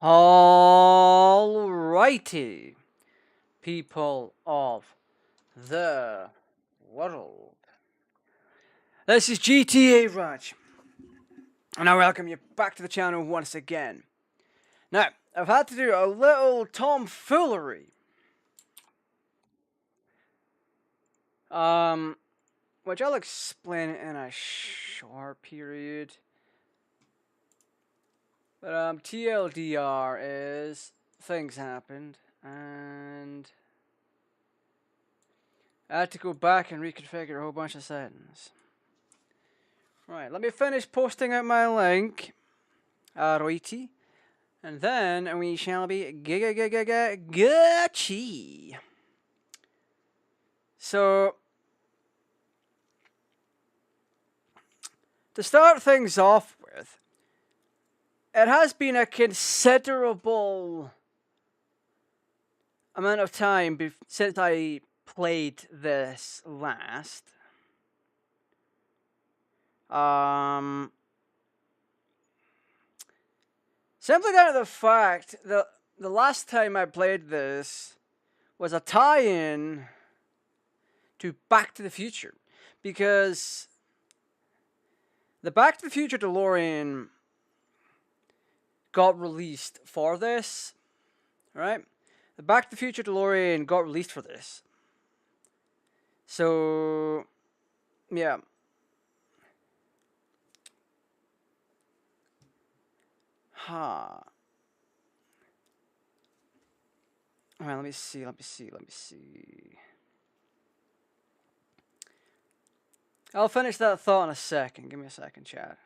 Alrighty, people of the world. This is GTAraj, and I welcome you back to the channel once again. Now, I've had to do a little tomfoolery. Which I'll explain in a short period. But, TLDR is things happened, and I had to go back and reconfigure a whole bunch of settings. Right, let me finish posting out my link. Alrighty. And then we shall be Gucci. So, to start things off with, it has been a considerable amount of time since I played this last. Simply down to the fact that the last time I played this was a tie-in to Back to the Future, because the Back to the Future DeLorean got released for this, right? The Back to the Future DeLorean got released for this. So, yeah. Alright, let me see. I'll finish that thought in a second. Give me a second, chat.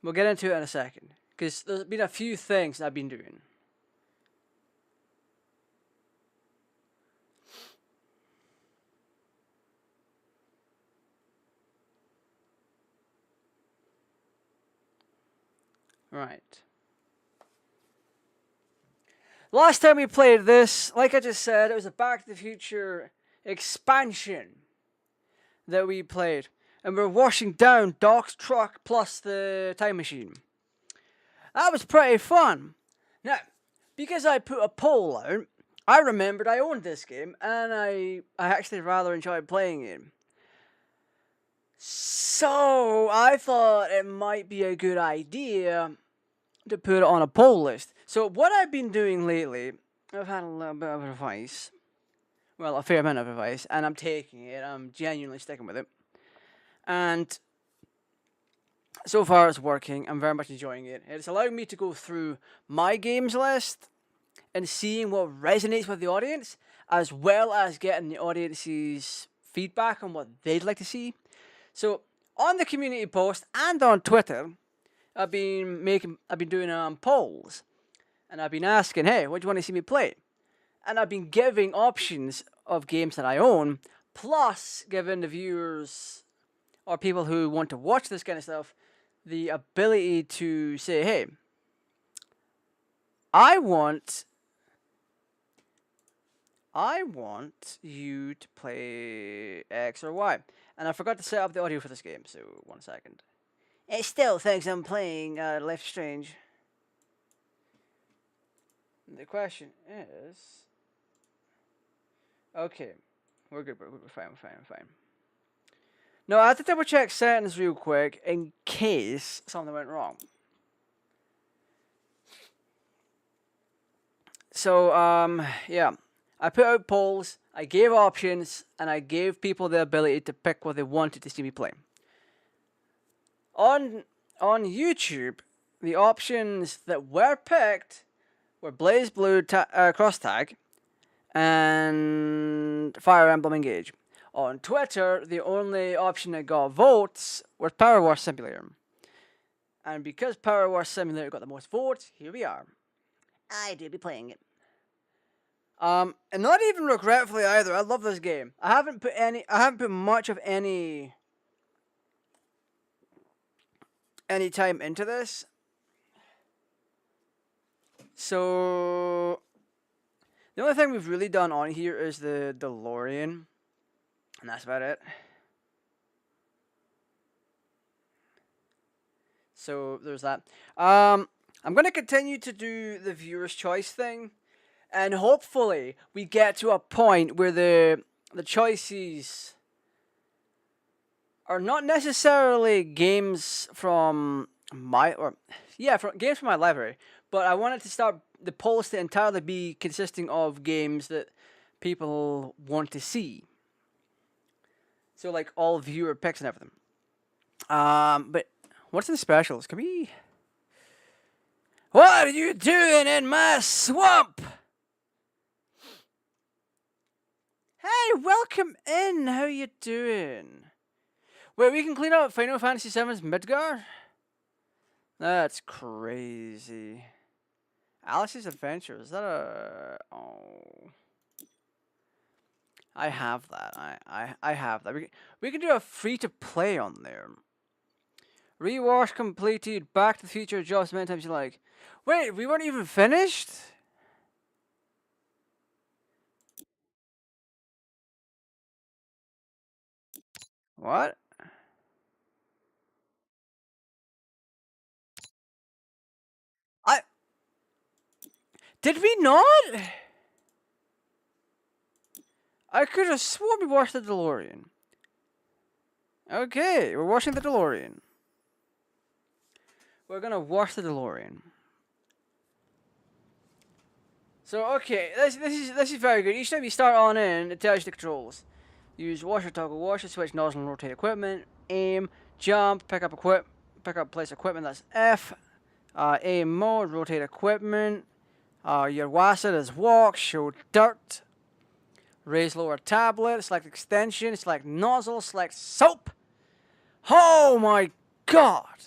We'll get into it in a second, because there's been a few things I've been doing. Right. Last time we played this, like I just said, it was a Back to the Future expansion that we played. And we're washing down Doc's truck plus the time machine. That was pretty fun. Now, because I put a poll out, I remembered I owned this game, and I actually rather enjoyed playing it. So, I thought it might be a good idea to put it on a poll list. So, what I've been doing lately, I've had a little bit of advice. Well, a fair amount of advice, and I'm taking it. I'm genuinely sticking with it. And so far it's working. I'm very much enjoying it. It's allowing me to go through my games list and seeing what resonates with the audience, as well as getting the audience's feedback on what they'd like to see. So on the community post and on Twitter, I've been doing polls, and I've been asking, hey, what do you want to see me play? And I've been giving options of games that I own, plus giving the viewers or people who want to watch this kind of stuff the ability to say, hey, I want you to play X or Y. And I forgot to set up the audio for this game, so 1 second. It still thinks I'm playing Life is Strange. The question is... Okay, we're good, we're fine. No, I have to double check settings real quick in case something went wrong. So, yeah. I put out polls, I gave options, and I gave people the ability to pick what they wanted to see me play. On YouTube, the options that were picked were Blaze Blue Cross Tag and Fire Emblem Engage. On Twitter, the only option that got votes was Powerwash Simulator. And because Powerwash Simulator got the most votes, here we are. I do be playing it. And not even regretfully either. I love this game. I haven't put much of any time into this. So the only thing we've really done on here is the DeLorean, and that's about it. So there's that. I'm going to continue to do the viewer's choice thing, and hopefully we get to a point where the choices are not necessarily games from my games from my library, but I wanted to start the polls to entirely be consisting of games that people want to see. So like all viewer picks and everything. But what's in the specials? Can we? What are you doing in my swamp? Hey, welcome in. How you doing? Wait, we can clean up Final Fantasy VII's Midgar? That's crazy. Alice's Adventure, is that a... Oh. I have that. I have that. We can do a free-to-play on there. Rewash completed. Back to the Future jobs many times you like. Wait, we weren't even finished? What? Did we not? I could have sworn we washed the DeLorean. Okay, we're washing the DeLorean. We're gonna wash the DeLorean. So okay, this is very good. Each time you start on in, it tells you the controls. Use washer, toggle washer, switch nozzle, and rotate equipment. Aim, jump, pick up place equipment. That's F. Aim mode, rotate equipment. Your WASD is walk, show dirt. Raise lower tablet, select extension, select nozzle, select soap. Oh my god!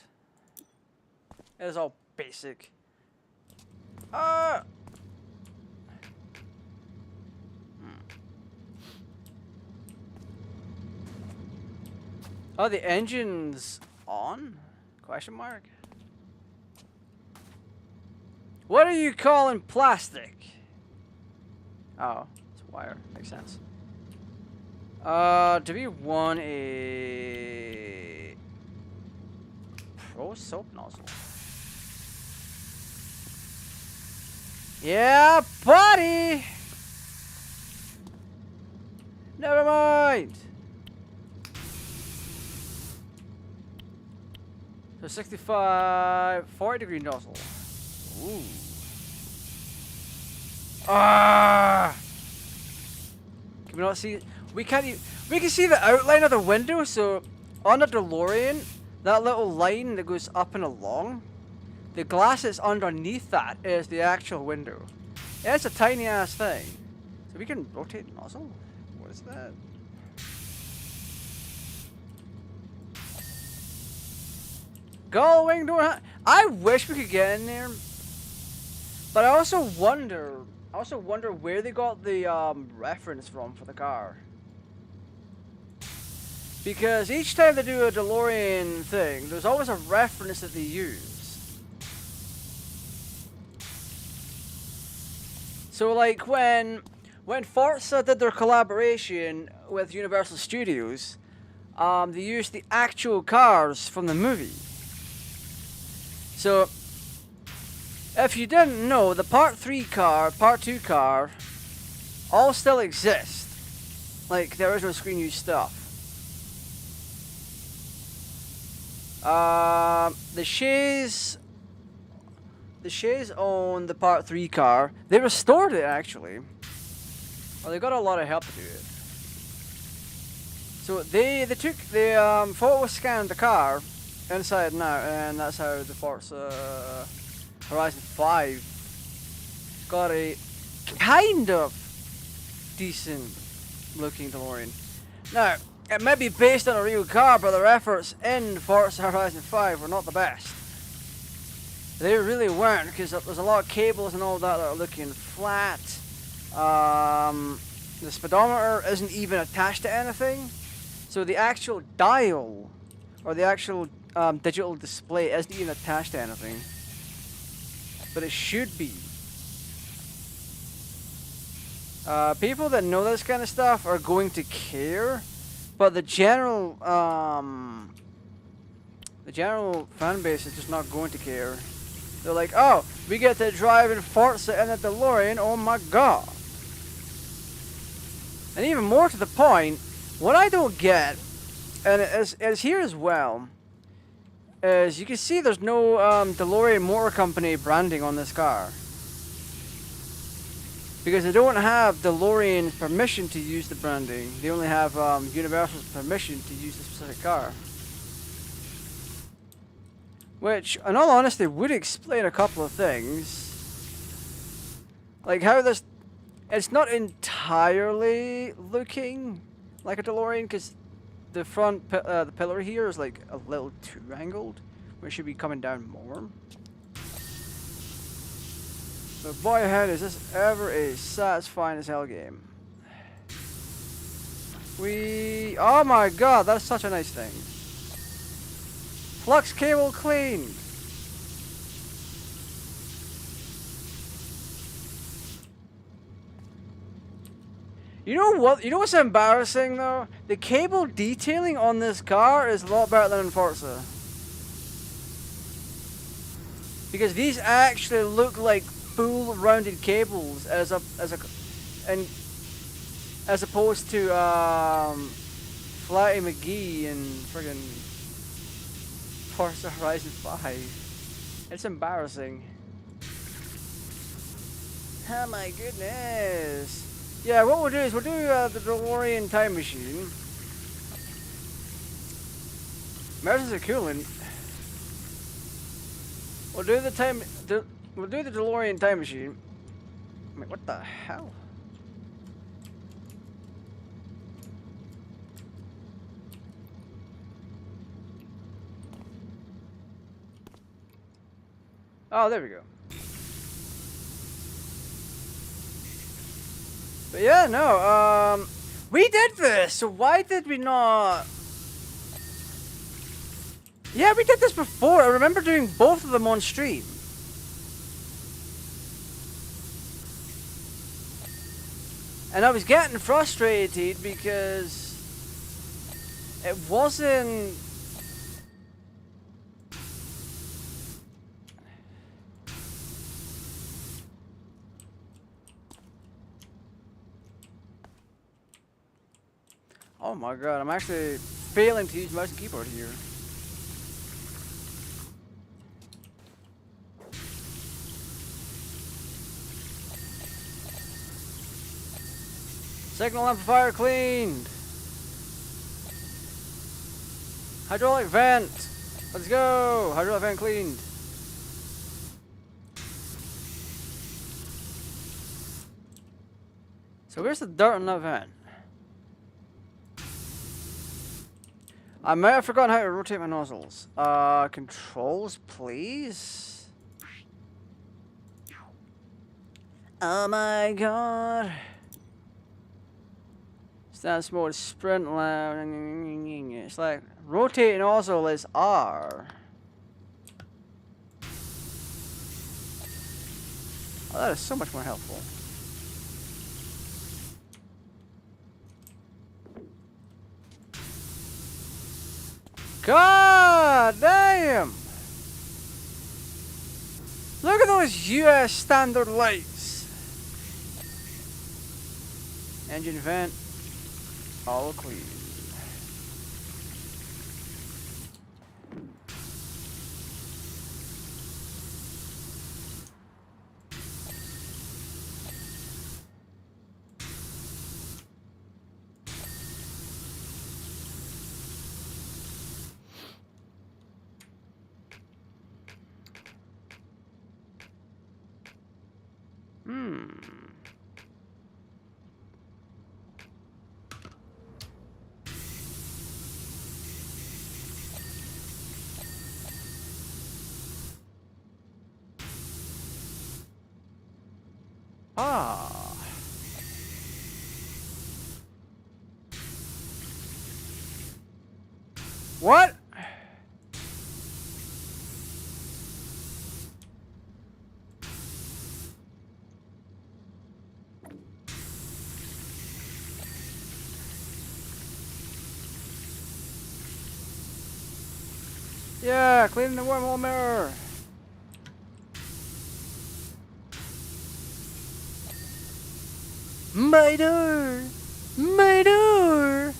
It is all basic. Oh, the engine's on? Question mark? What are you calling plastic? Oh, it's wire. Makes sense. Do we want a pro soap nozzle? Yeah, buddy! Never mind! So 65, 40 degree nozzle. Ooh. Ah! Can we not see? We can't even, we can see the outline of the window, so on the DeLorean, that little line that goes up and along, the glass that's underneath that is the actual window. Yeah, it's a tiny ass thing. So we can rotate the nozzle? What is that? Gull-wing door. I wish we could get in there, but I also wonder where they got the reference from for the car. Because each time they do a DeLorean thing, there's always a reference that they use. So like when Forza did their collaboration with Universal Studios, they used the actual cars from the movie. So, if you didn't know, the Part 3 car, Part 2 car, all still exist. Like, the original screen used stuff. The Shays own the Part 3 car. They restored it, actually. Well, they got a lot of help to do it. So, they photo scanned the car inside and out, and that's how the Forza Horizon 5 got a kind of decent looking DeLorean. Now, it may be based on a real car, but their efforts in Forza Horizon 5 were not the best. They really weren't, because there's a lot of cables and all that are looking flat. The speedometer isn't even attached to anything, so the actual dial, or the actual digital display isn't even attached to anything, but it should be. People that know this kind of stuff are going to care, but the general fan base is just not going to care. They're like, oh, we get to drive in Forza and a DeLorean, oh my god. And even more to the point, what I don't get, and it's here as well, is you can see there's no DeLorean Motor Company branding on this car. Because they don't have DeLorean's permission to use the branding. They only have Universal's permission to use the specific car. Which, in all honesty, would explain a couple of things. Like how this... It's not entirely looking like a DeLorean, because the front the pillar here is like a little too angled, where it should be coming down more. But boy ahead, is this ever a satisfying as hell game. Oh my god, that's such a nice thing. Flux cable cleaned. You know what? You know what's embarrassing though? The cable detailing on this car is a lot better than in Forza. Because these actually look like full rounded cables as opposed to Flatty McGee and friggin' Forza Horizon 5. It's embarrassing. Oh my goodness. Yeah, what we'll do is we'll do the DeLorean time machine. Emergency coolant. We'll do the DeLorean time machine. Wait, what the hell? Oh, there we go. But yeah, no, we did this, so why did we not... Yeah, we did this before. I remember doing both of them on stream. And I was getting frustrated because it wasn't... Oh my god, I'm actually failing to use mouse and keyboard here. Signal amplifier cleaned. Hydraulic vent. Let's go. Hydraulic vent cleaned. So where's the dirt on that vent? I might have forgotten how to rotate my nozzles. Controls, please. Oh my god. Stance mode, sprint loud. It's like rotate nozzle is R. Oh, that is so much more helpful. God damn! Look at those US standard lights. Engine vent, all clean. Ah. What? Yeah, clean the wormhole mirror. My door! My door!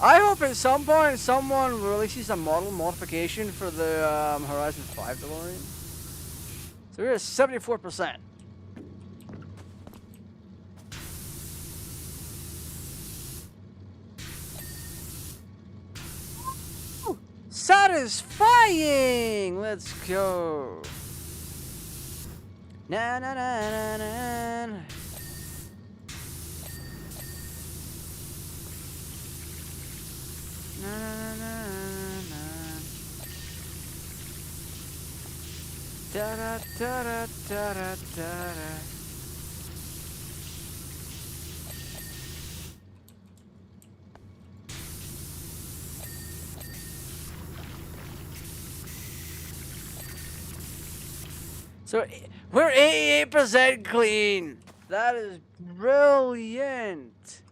I hope at some point someone releases a model modification for the Horizon 5 DeLorean. So we're at 74%. Ooh, satisfying! Let's go. Na na na na na. Na na na na. Da da da da da da da. So we're 88% clean. That is brilliant.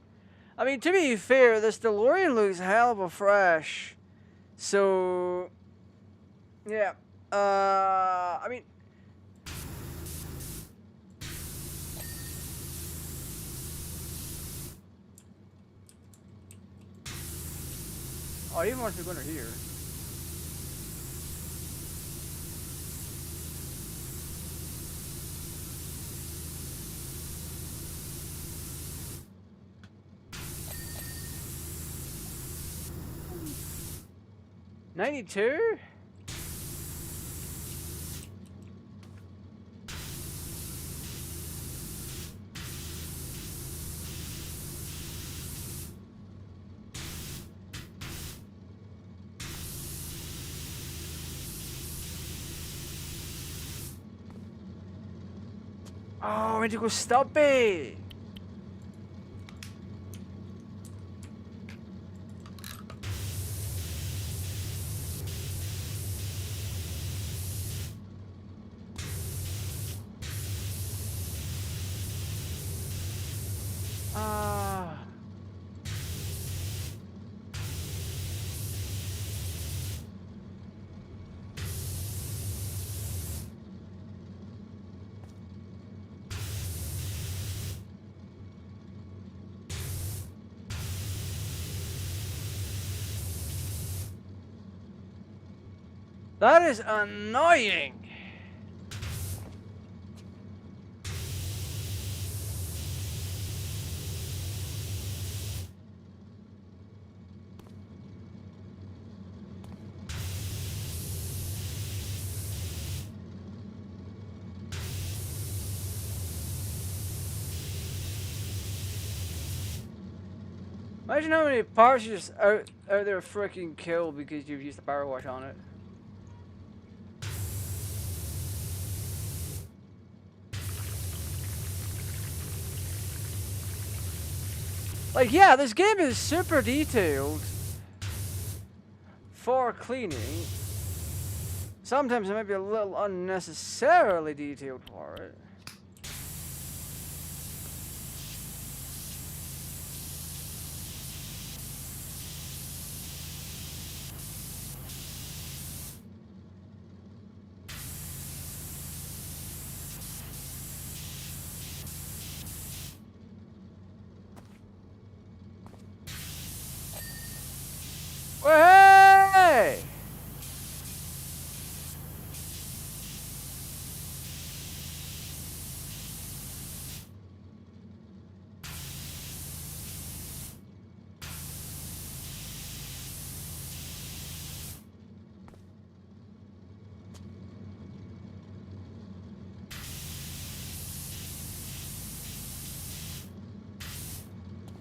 I mean, to be fair, this DeLorean looks hell of a fresh. So, yeah. I mean, oh, even wants to go under here. $92? Oh, I need to go stop it. That is annoying. Imagine how many parts you just out there freaking kill because you've used the Powerwash on it. Like, yeah, this game is super detailed for cleaning. Sometimes it might be a little unnecessarily detailed for it. Hey!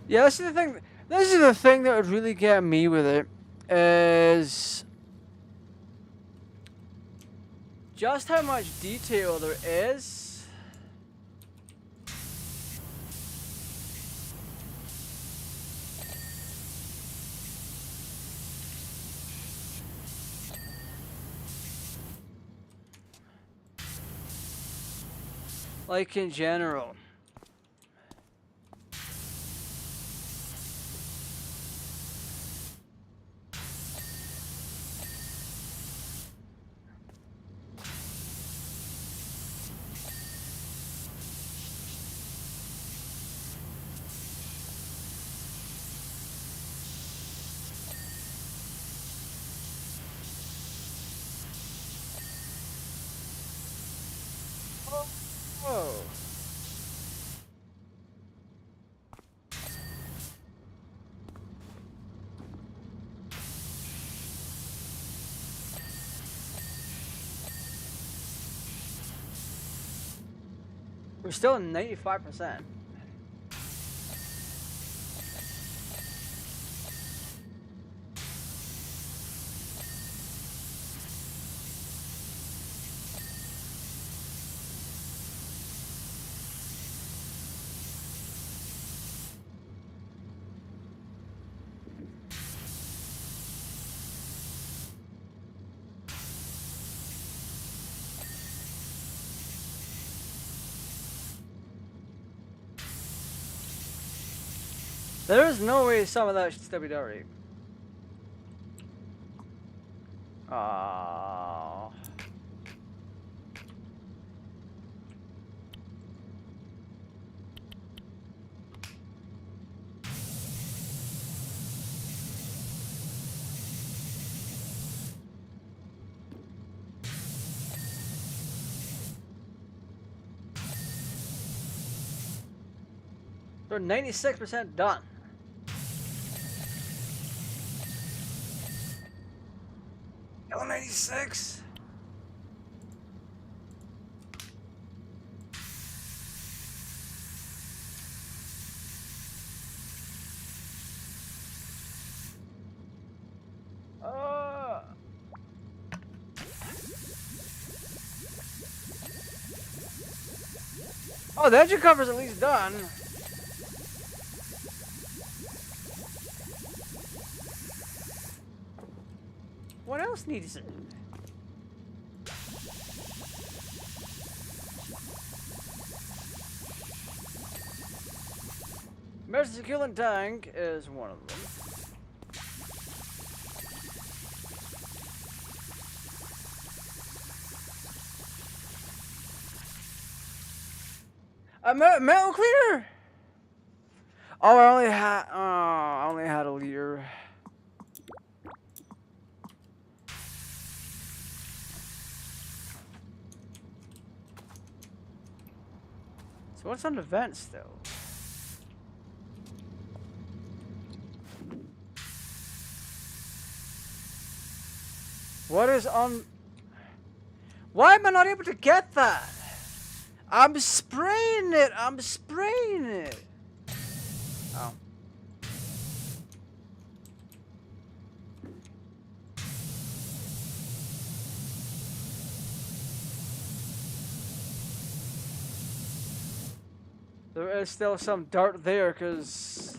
Yeah, this is the thing. This is the thing that would really get me with it, is just how much detail there is. Like in general. We're still at 95%. There is no way some of that should still be dirty. Oh. They're 96% done. L 96. Oh, the engine cover's at least done. What else needs it? Emergency coolant tank is one of them. A metal cleaner? Oh, I only had a liter. So what's on the vent still? What is on? Why am I not able to get that? I'm spraying it. I'm spraying it. Oh. There is still some dirt there, because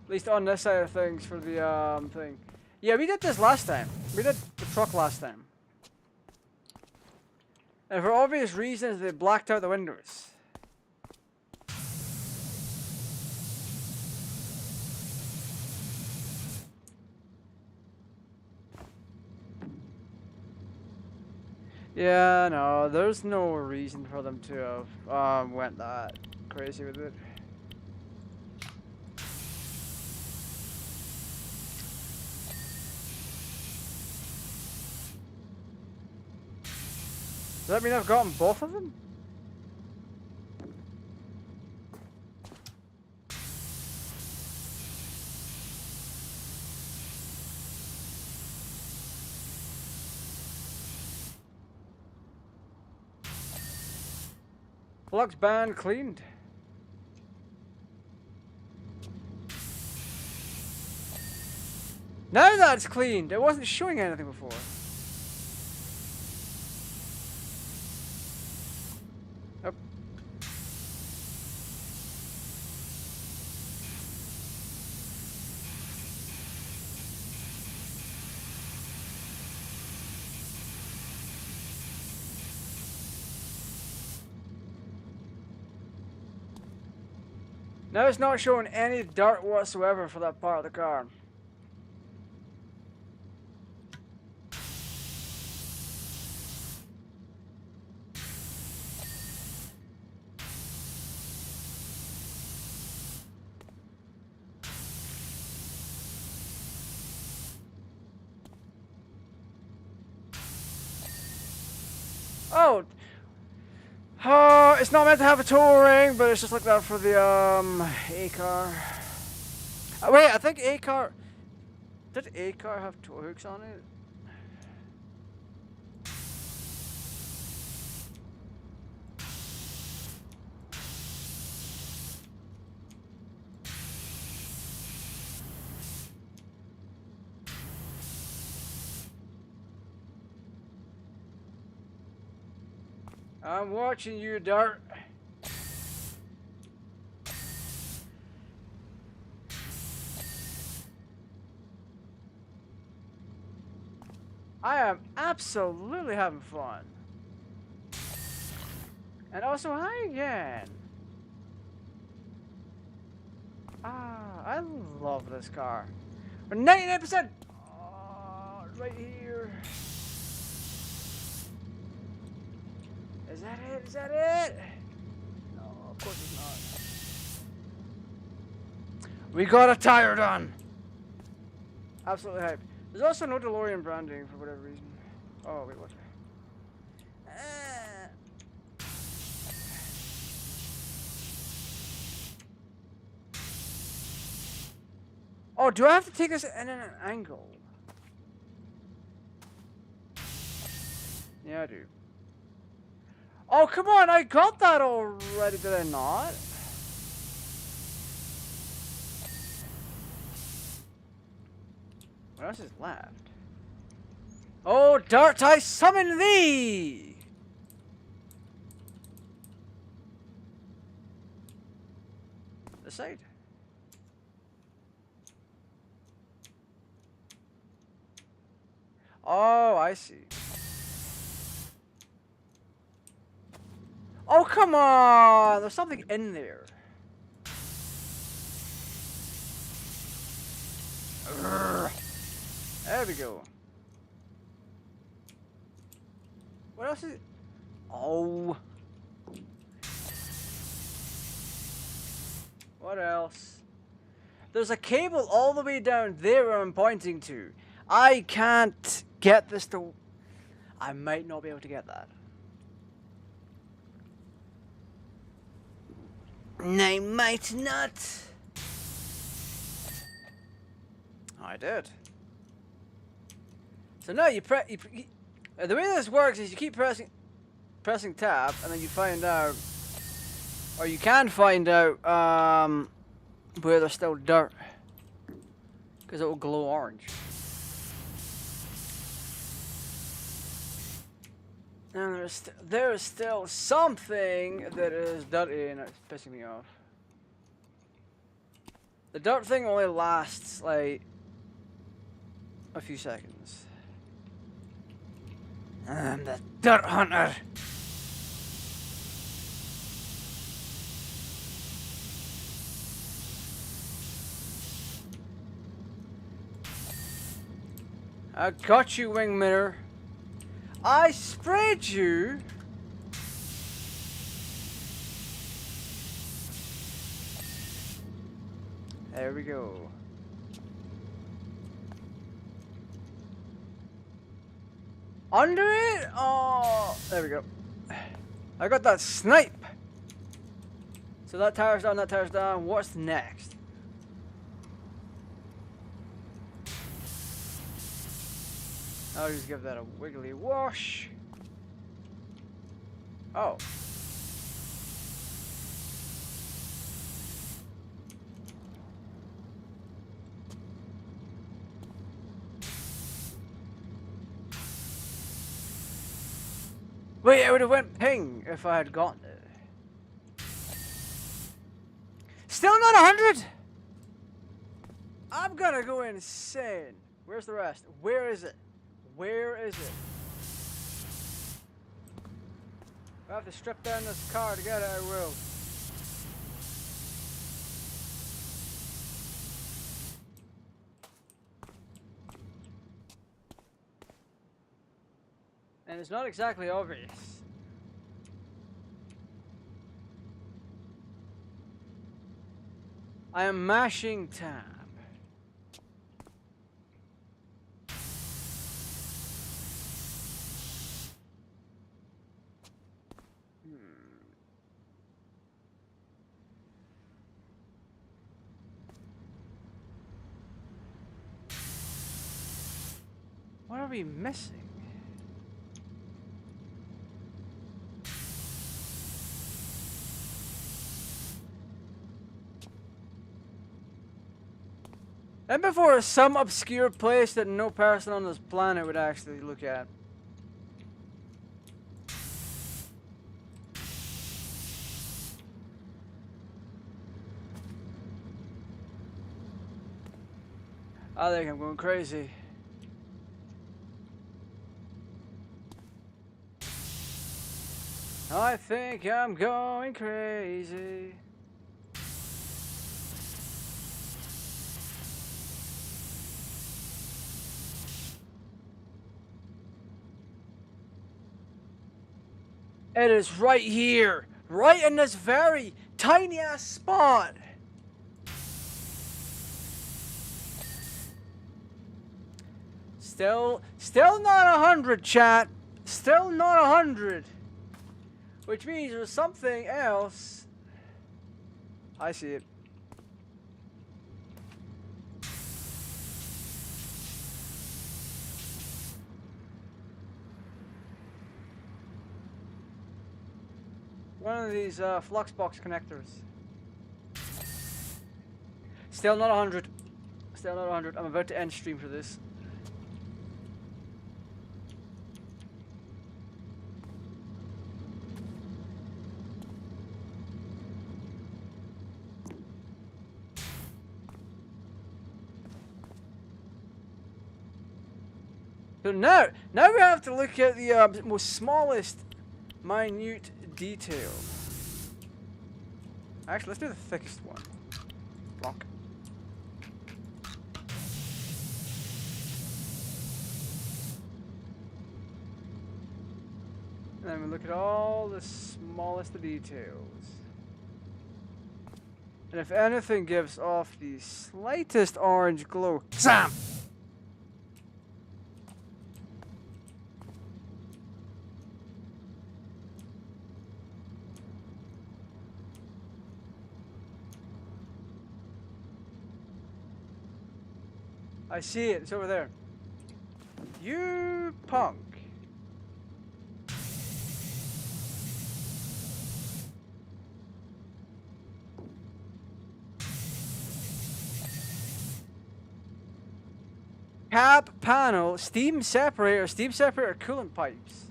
at least on this side of things for the thing. Yeah, we did this last time. We did the truck last time. And for obvious reasons, they blacked out the windows. Yeah, no, there's no reason for them to have went that crazy with it. Does that mean I've gotten both of them? Flux band cleaned. Now that's cleaned. It wasn't showing anything before. Yep. Now it's not showing any dirt whatsoever for that part of the car. Oh, it's not meant to have a tow ring, but it's just like that for the A car. Wait, I think A car. Did A car have tow hooks on it? I'm watching you, Dart. I am absolutely having fun. And also, hi again. Ah, I love this car. We're 99%. Oh, right here. Is that it? Is that it? No, of course it's not. We got a tire done. Absolutely hyped. There's also no DeLorean branding for whatever reason. Oh, wait, what? Oh, do I have to take this in an angle? Yeah, I do. Oh, come on, I got that already, did I not? What else is left? Oh, Dart, I summon thee! The side. Oh, I see. Oh, come on! There's something in there. Urgh. There we go. What else is it? Oh. What else? There's a cable all the way down there where I'm pointing to. I can't get this to... I might not be able to get that. I might not. I did. So now you press. The way this works is you keep pressing tab, and then you find out, or you can find out where there's still dirt, because it will glow orange. And there's still something that is dirty and it's pissing me off. The dirt thing only lasts like a few seconds. I'm the dirt hunter. I got you, wing mirror. I sprayed you. There we go. Under it? Oh, there we go. I got that snipe. So that tire's down, that tire's down. What's next? I'll just give that a wiggly wash. Oh. Wait, it would have went ping if I had gotten it. Still not 100? I'm gonna go insane. Where's the rest? Where is it? Where is it? If I have to strip down this car to get it, I will. And it's not exactly obvious. I am mashing tab. What are we missing? And before some obscure place that no person on this planet would actually look at. I think I'm going crazy. I think I'm going crazy. It is right here, right in this very tiny ass spot. Still not 100, chat. Still not 100. Which means there's something else. I see it. One of these flux box connectors. Still not 100. Still not 100. I'm about to end stream for this. So now we have to look at the most smallest, minute detail. Actually, let's do the thickest one. Block. And then we look at all the smallest of details. And if anything gives off the slightest orange glow, Sam! I see it, it's over there. You punk. Cab panel, steam separator coolant pipes.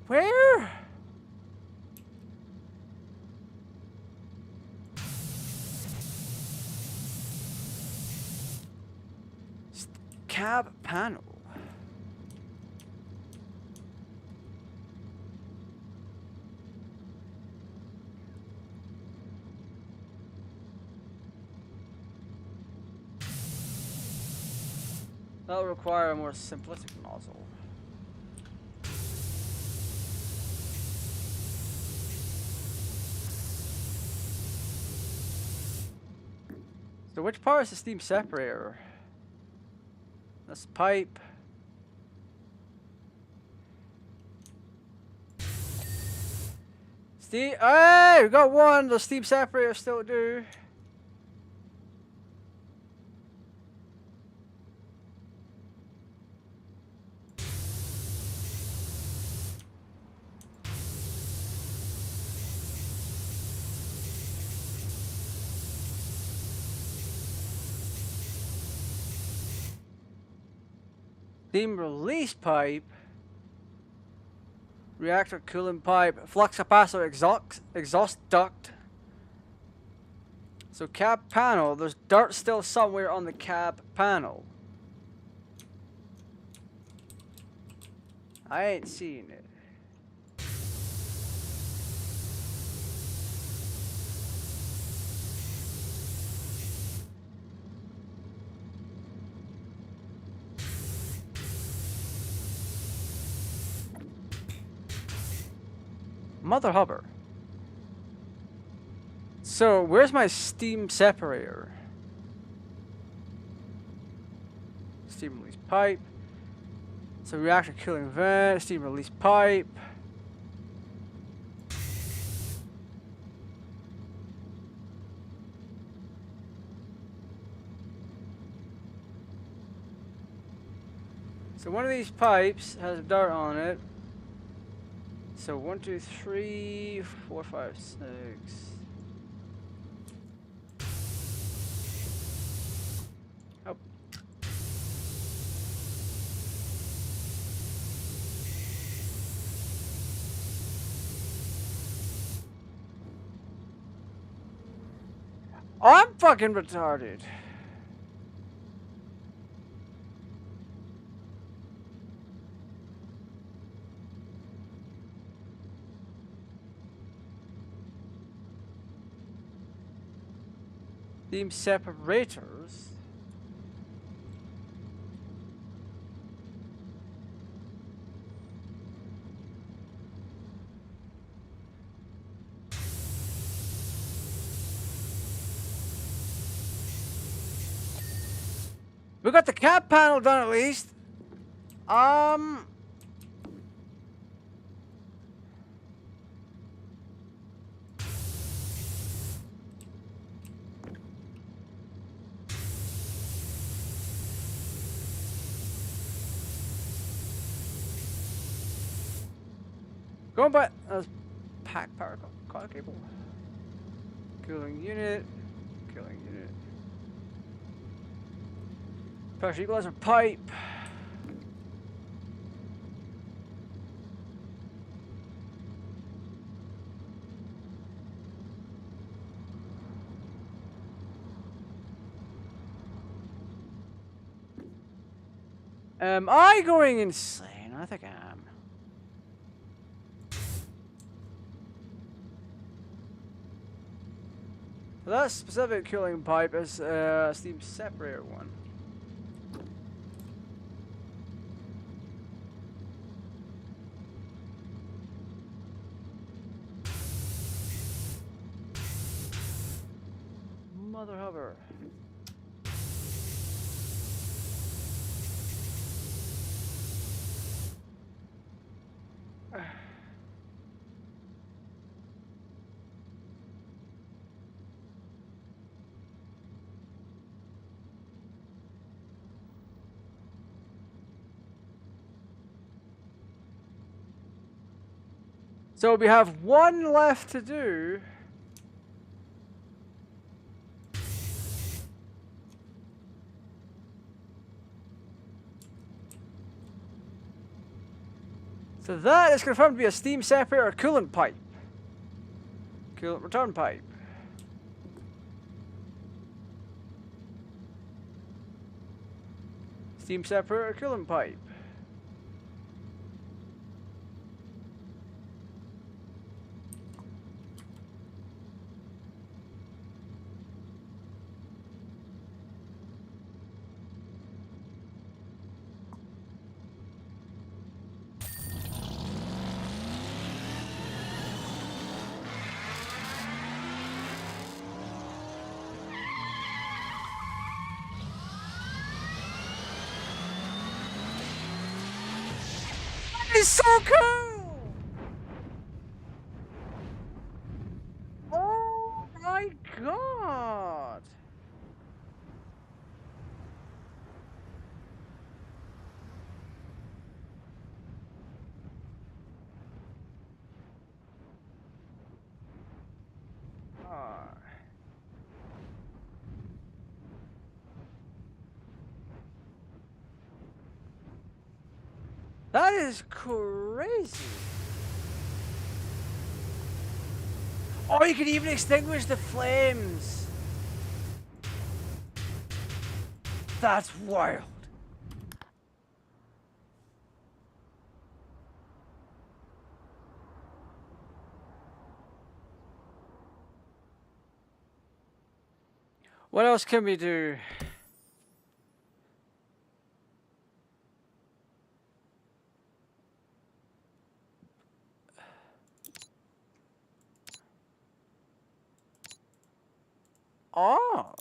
Where? Cab panel. That'll require a more simplistic nozzle. So which part is the steam separator? This pipe. Steam. Hey, we got one. The steam separator still do. Steam release pipe. Reactor coolant pipe. Flux capacitor exhaust duct. So cab panel. There's dirt still somewhere on the cab panel. I ain't seeing it. Mother hubber. So, where's my steam separator? Steam release pipe. So, reactor cooling vent, steam release pipe. So, one of these pipes has a dart on it. So 1, 2, 3, 4, 5, 6. Oh. I'm fucking retarded. Steam separators. We got the cap panel done at least. Going by pack power car cable. Cooling unit. Cooling unit. Pressure equalizer pipe. Am I going insane? I think I am. That specific cooling pipe is a steam separator one. Mother hover. So we have one left to do. So that is confirmed to be a steam separator coolant pipe. Coolant return pipe. Steam separator coolant pipe. It's so cool! Oh my god! That is crazy. Oh, you can even extinguish the flames. That's wild. What else can we do? Oh.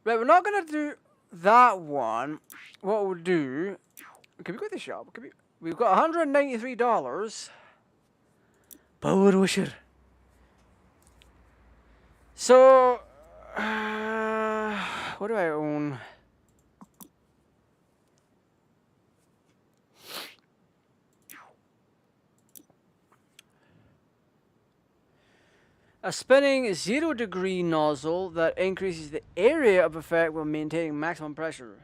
Right, we're not gonna do that one. What we'll do... Can we go to the shop? We've got $193. Powerwash. So... what do I own? A spinning 0-degree nozzle that increases the area of effect while maintaining maximum pressure.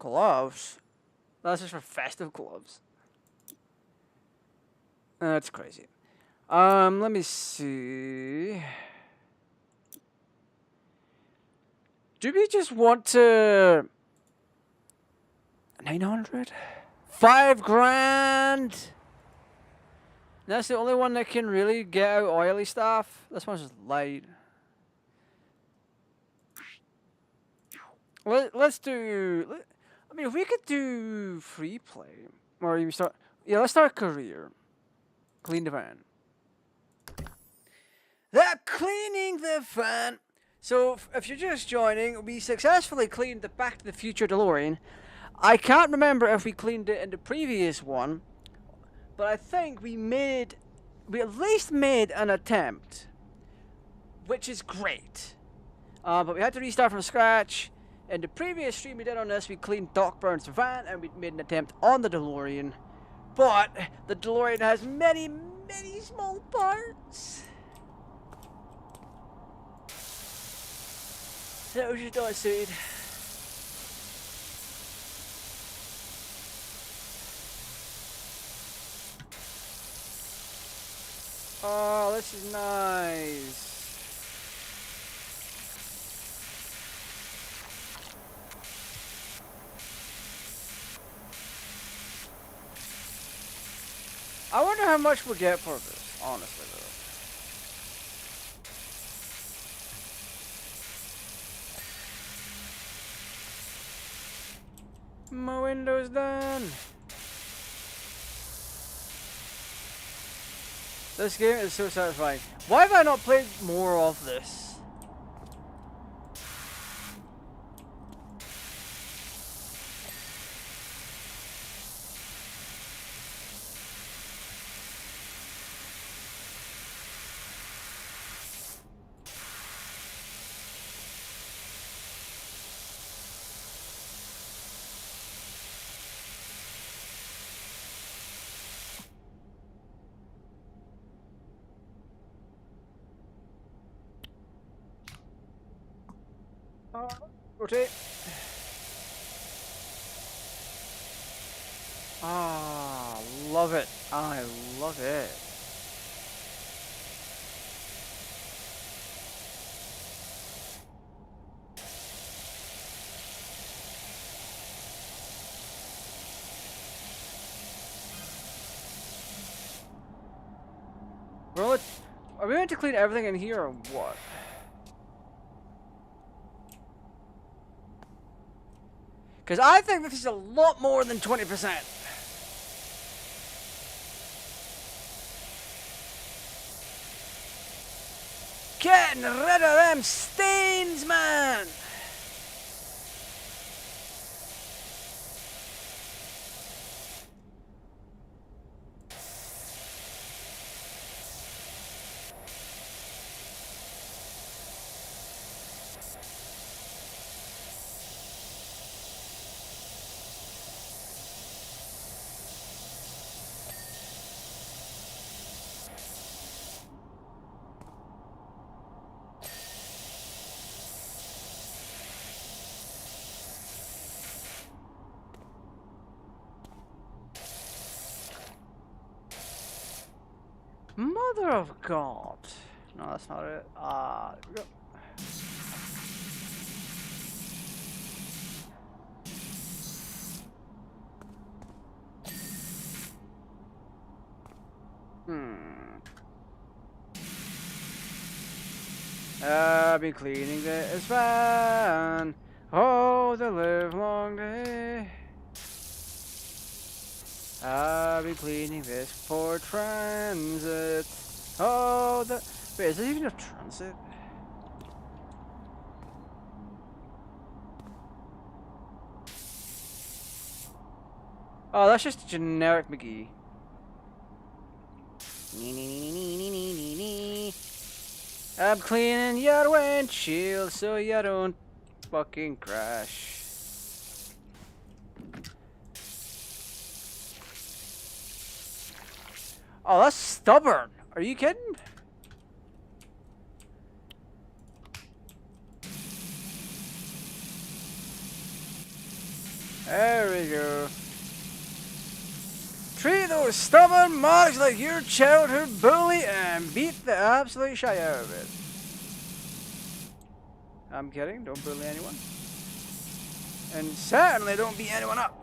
Gloves? That's just for festive gloves. That's crazy. Let me see. Do we just want to... 900? 5 grand? That's the only one that can really get out oily stuff. This one's just light. Let's do... I mean, if we could do free play. Or you start... Yeah, let's start career. Clean the van. They're cleaning the van. So, if you're just joining, we successfully cleaned the Back to the Future DeLorean. I can't remember if we cleaned it in the previous one, but I think we at least made an attempt, which is great. But we had to restart from scratch. In the previous stream we did on this, we cleaned Doc Brown's van, and we made an attempt on the DeLorean. But the DeLorean has many, many small parts. So just not suited. Oh, this is nice. I wonder how much we'll get for this, honestly though. My window's done. This game is so satisfying. Why have I not played more of this? Rotate. Ah, love it. I love it. Well, are we going to clean everything in here or what? Because I think this is a lot more than 20%. Getting rid of them stains, man! Mother of God. No, that's not it. There we go. I've been cleaning this van. Oh, the live long day. I've been cleaning this for transit. Oh, the... Wait, is this even a transit? Oh, that's just a generic McGee. I'm cleaning your windshield so you don't fucking crash. Oh, that's stubborn. Are you kidding? There we go. Treat those stubborn marks like your childhood bully and beat the absolute shit out of it. I'm kidding, don't bully anyone. And certainly don't beat anyone up.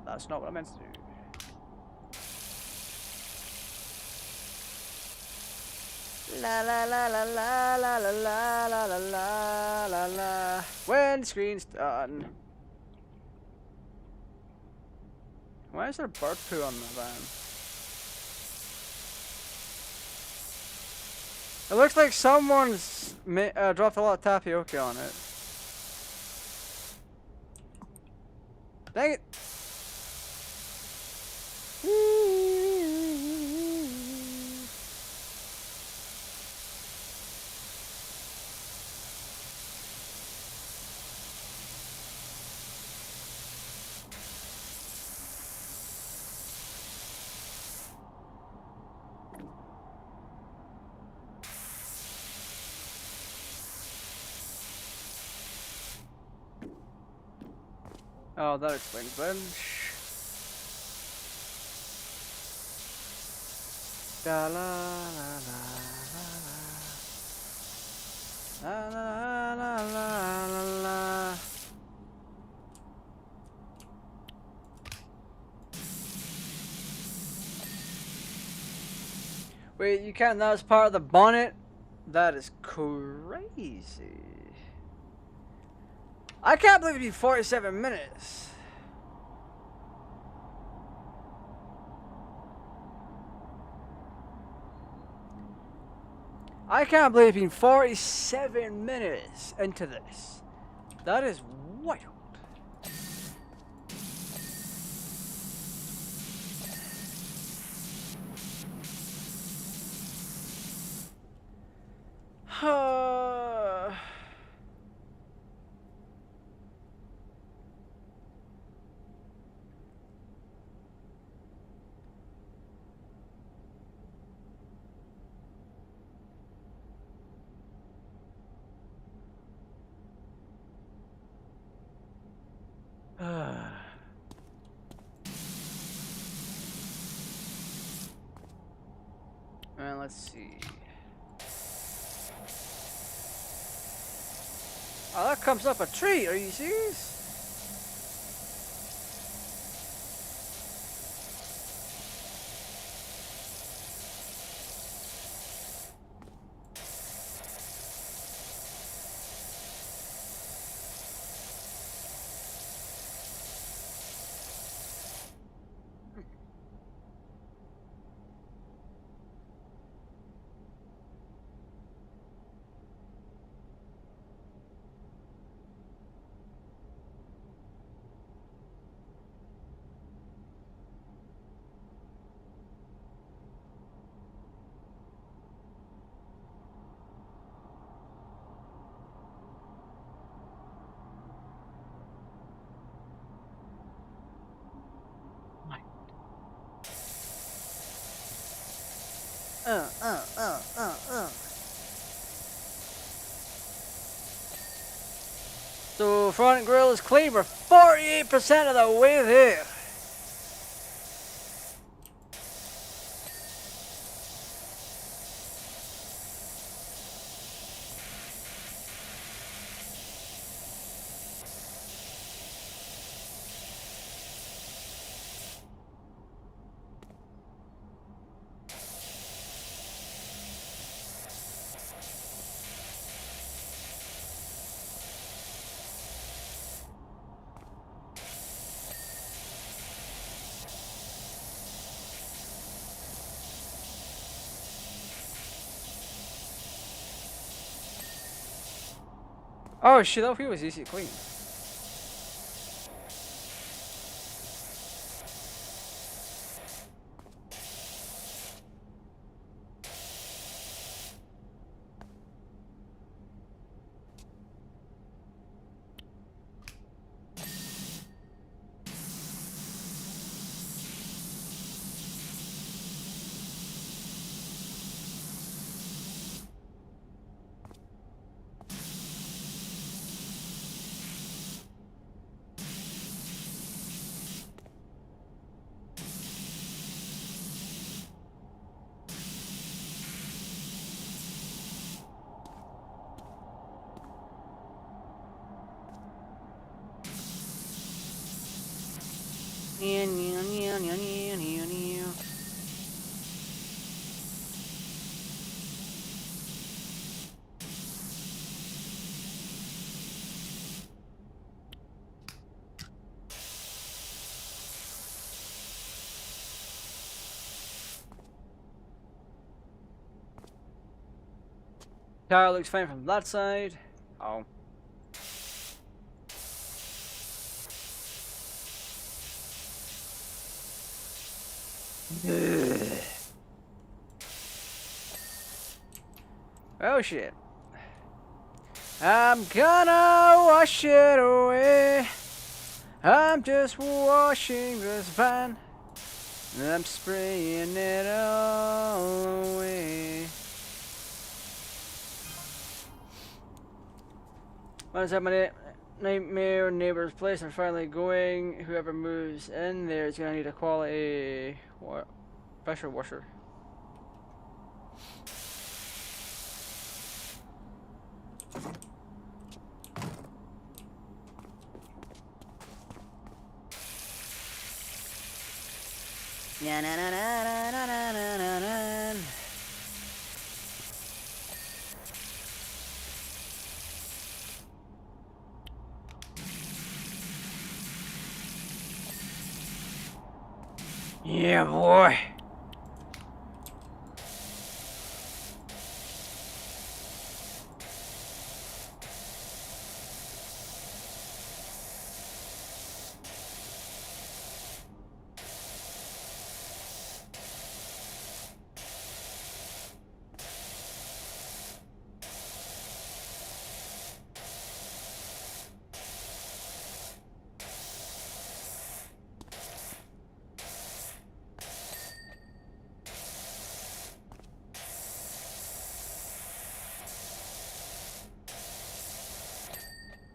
That's not what I meant to do. La la la la la la la la la la la la la. When the screen's done. Why is there bird poo on the van? It looks like someone's dropped a lot of tapioca on it. Dang it! Oh, that explains then. La la la la la la la la la. Wait, you can't? That was part of the bonnet? That is crazy. I can't believe it'd be 47 minutes. I can't believe it's been 47 minutes into this. That is wild. And let's see. Oh, that comes up a tree. Are you serious? So front grill is clean. We're 48% of the way there. Oh shit, that wheel was easy to clean. Car looks fine from that side. Oh. Oh shit. I'm gonna wash it away. I'm just washing this van. I'm spraying it all away. Once at my nightmare neighbor's place, I'm finally going. Whoever moves in there is gonna need a quality pressure washer. Na na na na na na na na na. Yeah, boy.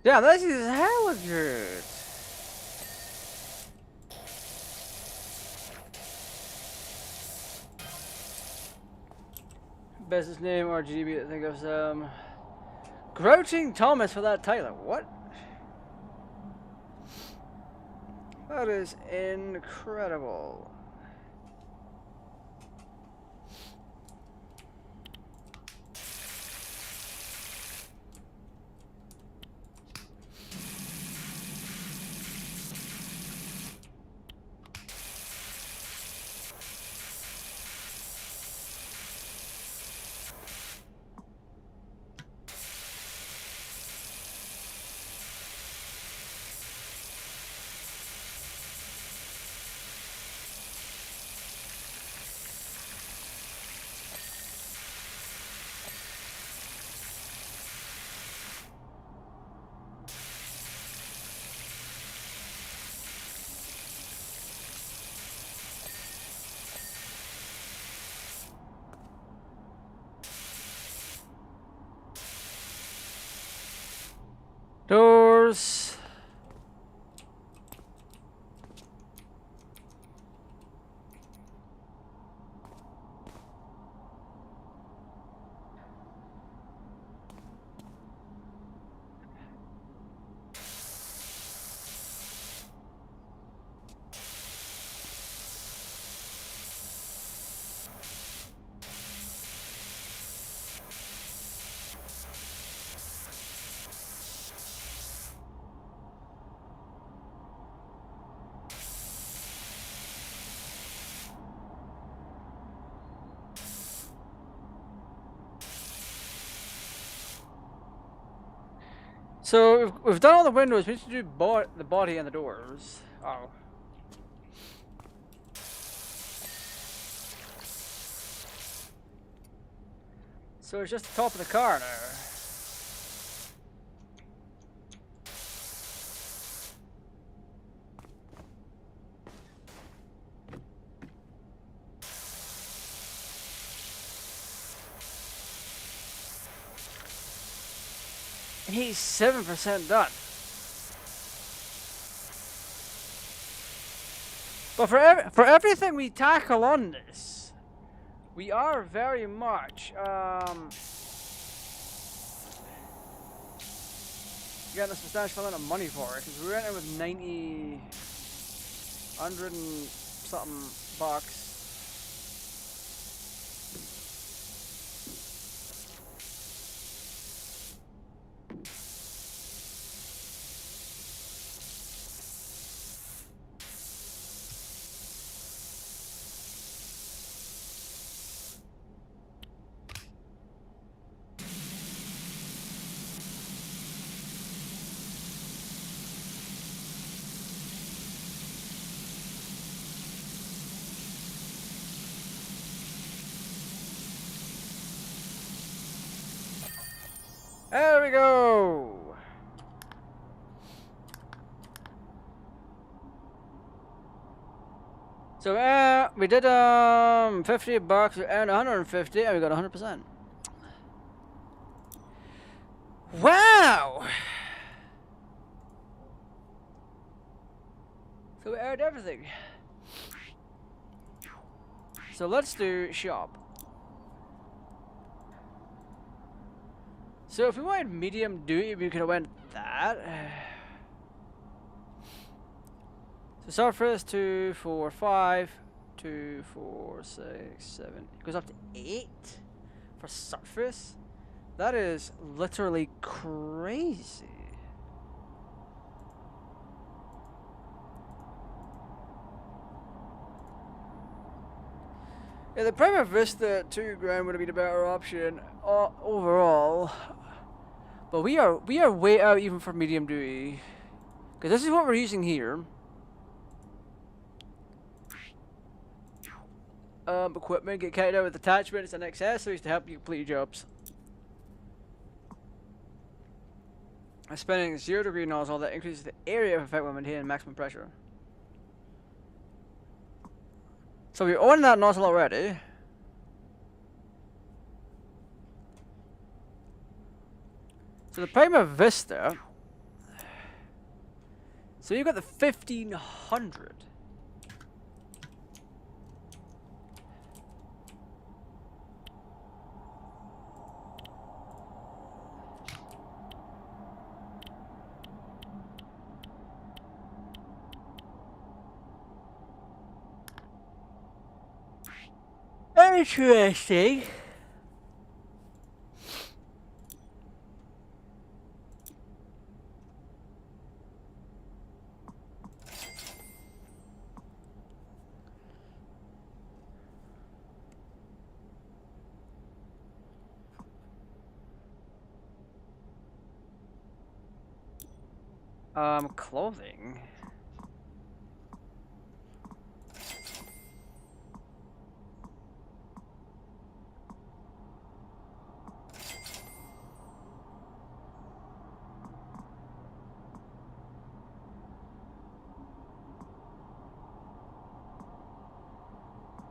Yeah, this is hella good. Business name RGB. I think of some Grouching Thomas for that title. What? That is incredible. Doors. So we've done all the windows. We need to do the body and the doors. Oh. So it's just the top of the car now. He's 7% done. But for everything we tackle on this, we are very much getting a substantial amount of money for it, because we went in with 90. 100 and something bucks. There we go. So we did 50 bucks and 150 and we got 100%. Wow! So we earned everything. So let's do shop. So if we wanted medium duty, we could have went that. So surface 2, 4, 5, 2, 4, 6, 7. It goes up to 8 for surface. That is literally crazy. Yeah, the Prima Vista 2 grand would have been a better option overall. But we are way out even for medium duty. Because this is what we're using here. Equipment, get carried out with attachments and accessories to help you complete your jobs. Spinning 0 degree nozzle that increases the area of effect while maintaining maximum pressure. So we own that nozzle already. So the Prima Vista. So you've got the 1500. Interesting. Clothing.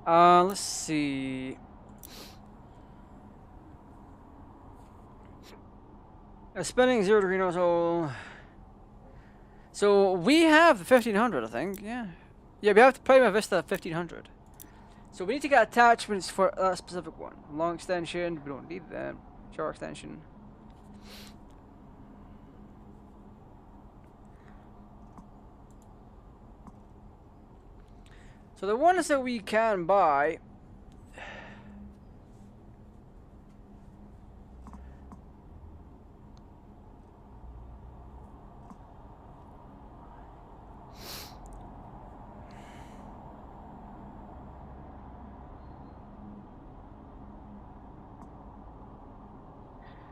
Let's see. Spinning 0 degree nozzle. So we have the 1500, I think. Yeah. Yeah, we have the Prima Vista 1500. So we need to get attachments for that specific one. Long extension, we don't need that. Short extension. So the ones that we can buy.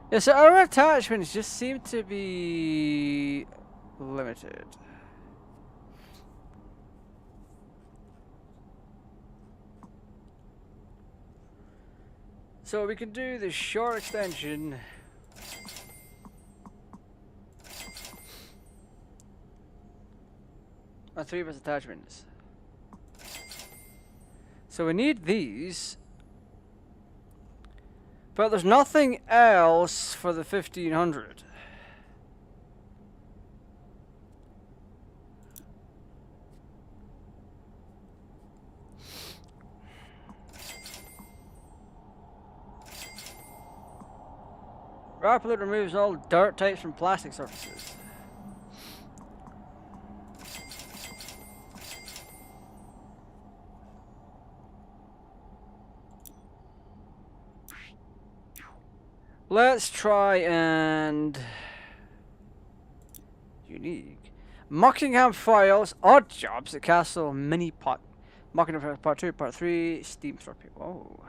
Yeah, so our attachments just seem to be limited. So we can do the short extension. And 3 plus attachments. So we need these. But there's nothing else for the 1500. Rapidly removes all dirt types from plastic surfaces. Let's try and... Unique. Muckingham Files, Odd Jobs, The Castle, Mini Pot. Muckingham Files Part 2, Part 3, Steam Store people. Oh.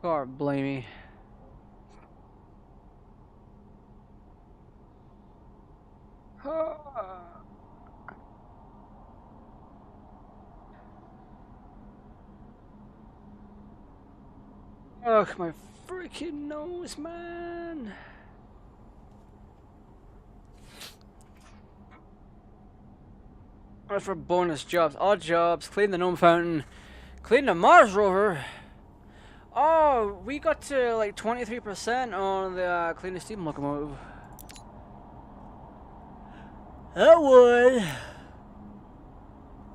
God blame me. Ugh, my freaking nose, man. As for bonus jobs, odd jobs, clean the gnome fountain, clean the Mars rover. Oh, we got to like 23% on the clean the steam locomotive. That would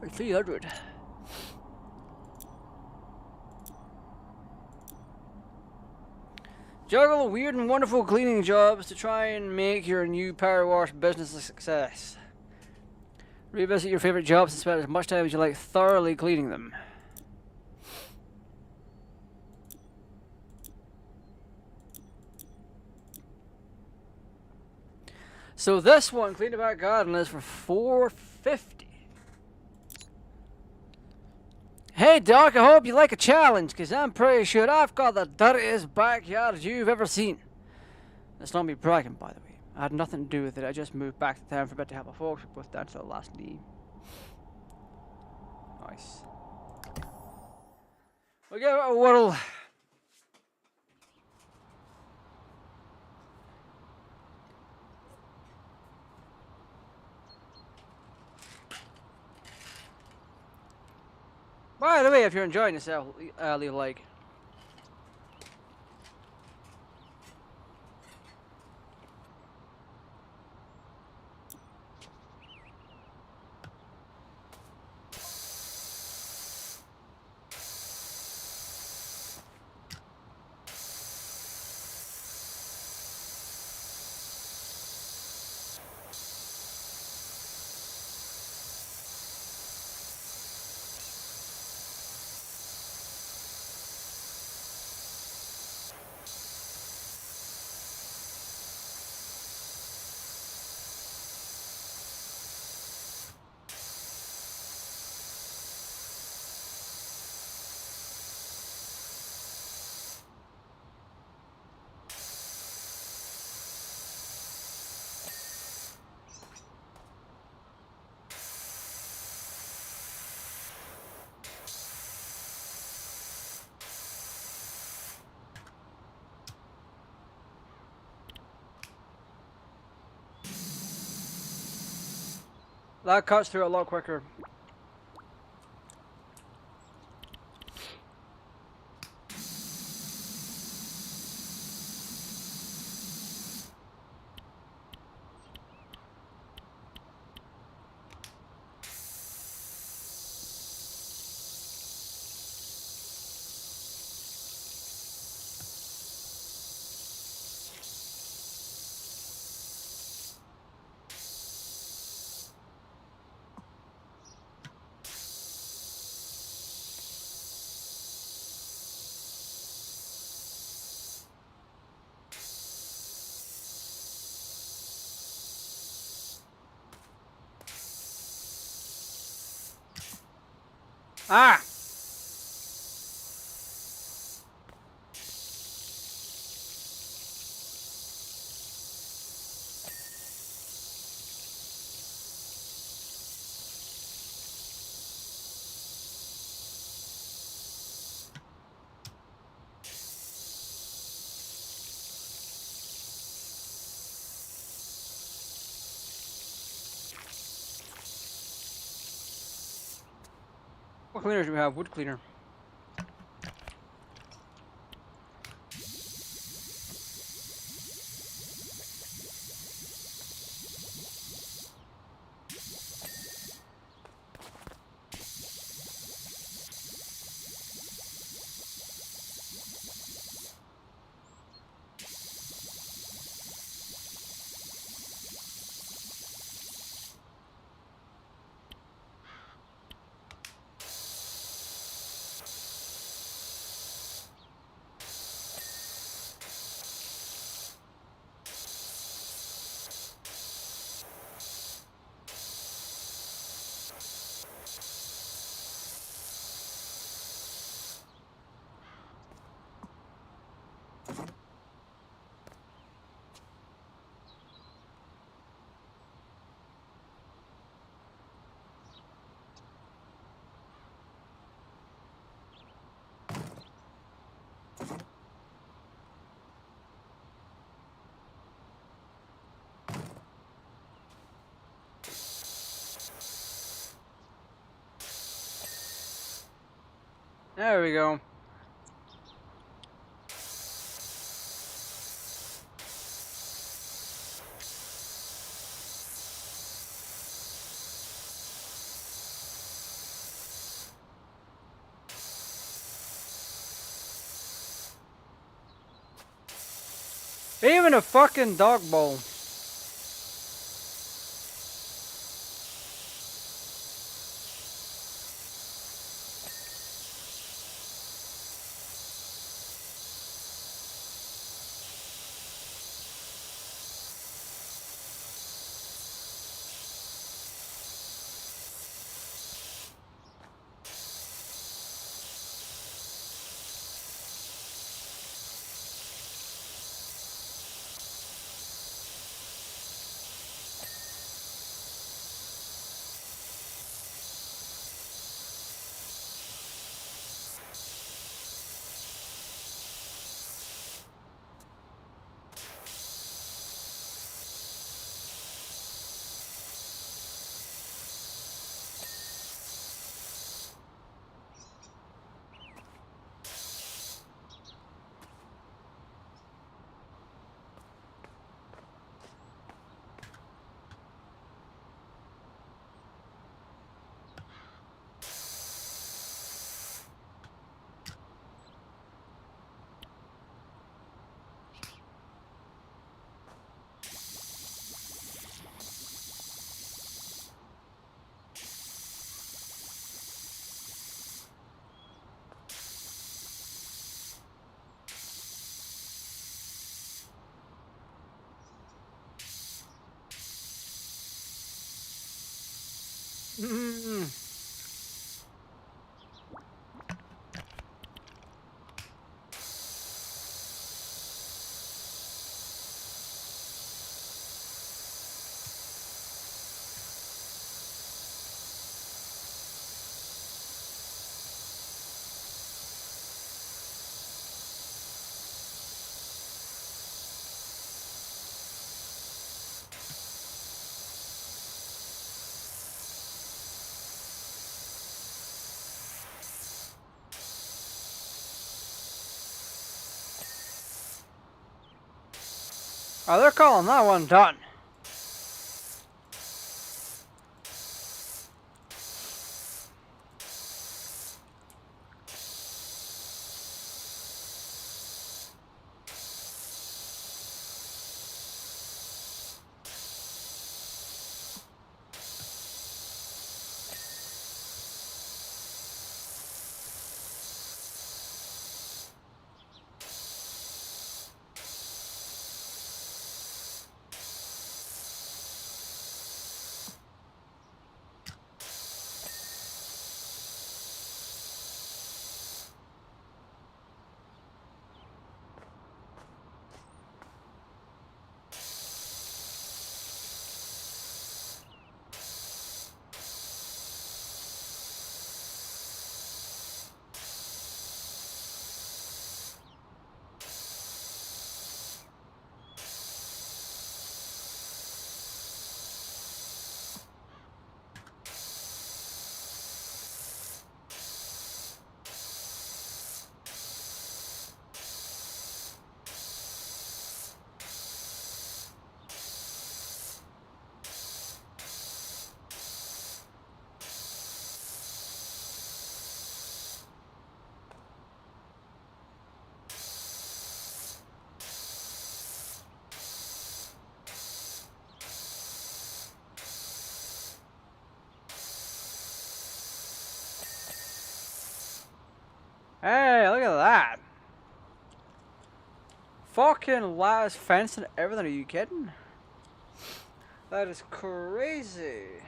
like 300. Juggle weird and wonderful cleaning jobs to try and make your new Powerwash business a success. Revisit your favorite jobs and spend as much time as you like thoroughly cleaning them. So this one, clean the back garden, is for $4.50. Hey Doc, I hope you like a challenge, because I'm pretty sure I've got the dirtiest backyard you've ever seen. That's not me bragging, by the way. I had nothing to do with it. I just moved back to town for a bit to help my folks. We both down to the last knee. Nice. We'll give it a whirl. By the way, if you're enjoying yourself, leave a like. That cuts through a lot quicker. Ah! What cleaners do we have? Wood cleaner. There we go. Even a fucking dog bowl. Oh, they're calling that one done. Hey, look at that. Fucking lattice fence and everything. Are you kidding? That is crazy.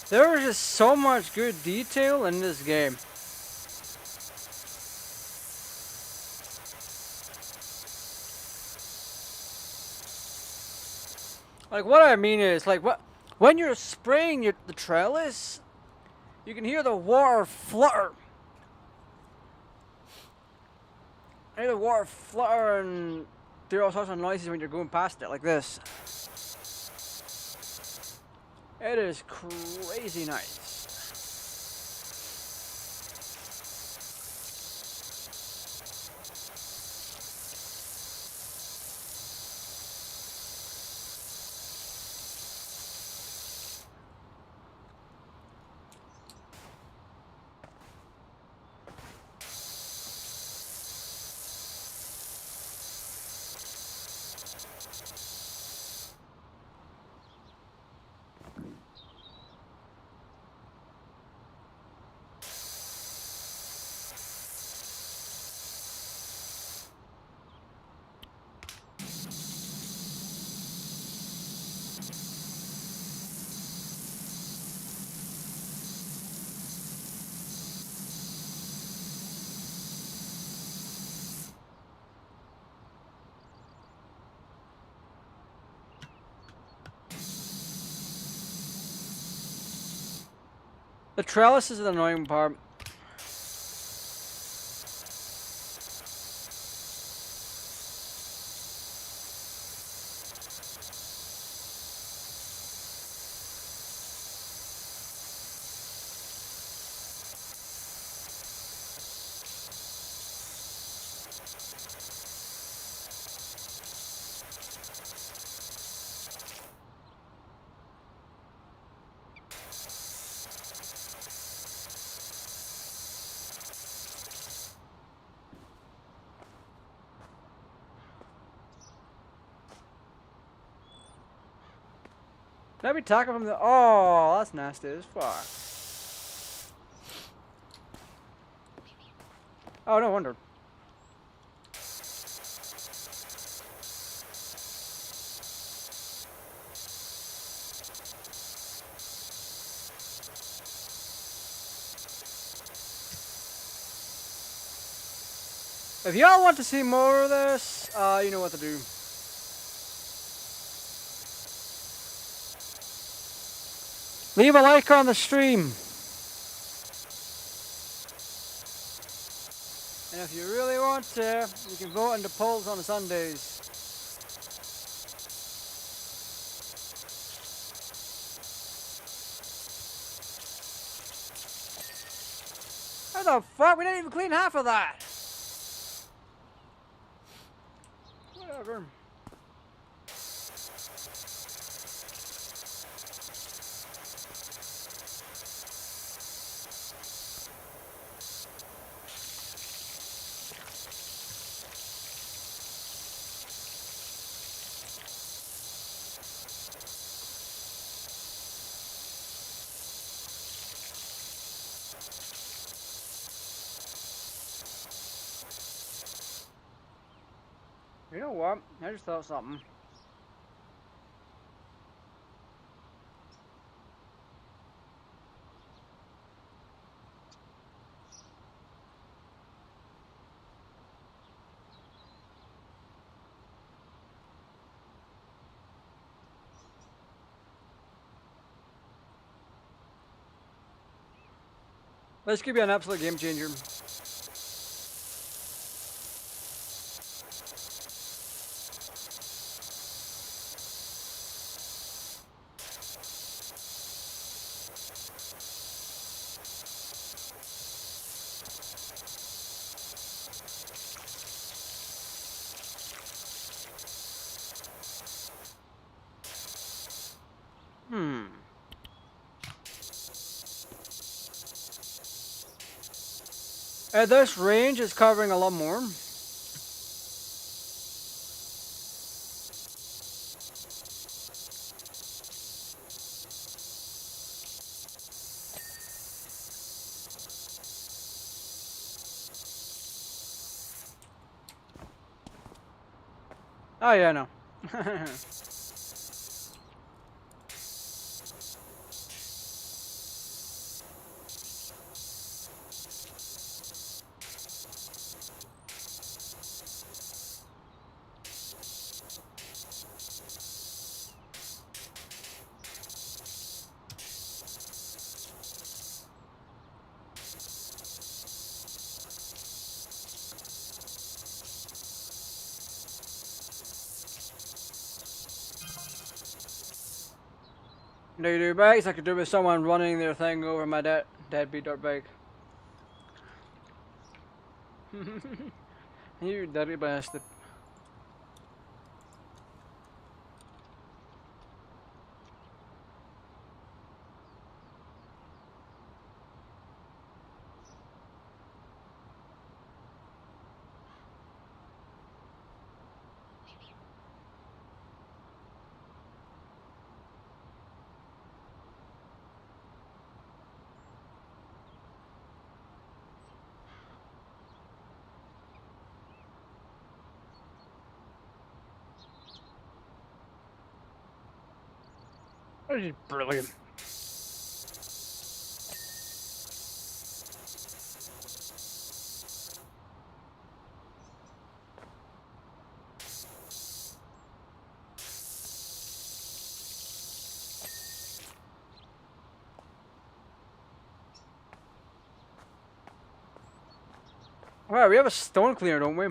There is just so much good detail in this game. Like, what I mean is, like, when you're spraying the trellis, you can hear the water flutter. I hear the water flutter and do all sorts of noises when you're going past it, like this. It is crazy nice. The trellis is the annoying part. Can I be talking from the... Oh, that's nasty as fuck. Oh, no wonder. If y'all want to see more of this, you know what to do. Leave a like on the stream. And if you really want to, you can vote in the polls on the Sundays. How the fuck? We didn't even clean half of that. Whatever. You know what? I just thought something. This could be an absolute game changer. This range is covering a lot more. Oh yeah, no. No dirt bikes. I could do with someone running their thing over my deadbeat dirt bike. You dirty bastard. This is brilliant. Alright, we have a stone cleaner, don't we?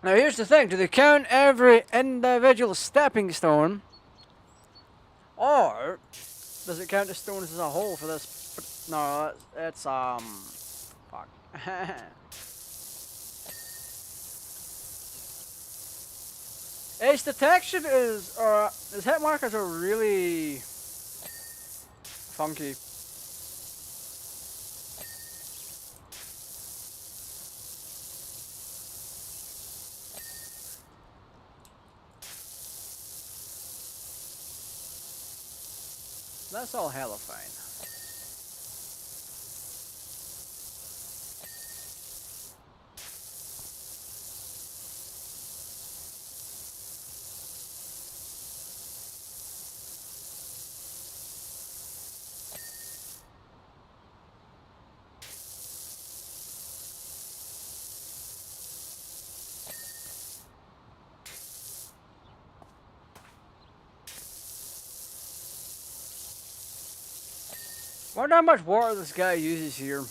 Now here's the thing, do they count every individual stepping stone? Or does it count the stones as a whole for this? No, it's fuck. Its detection is, his hit markers are really funky. That's all hella fine. Wonder how much water this guy uses here.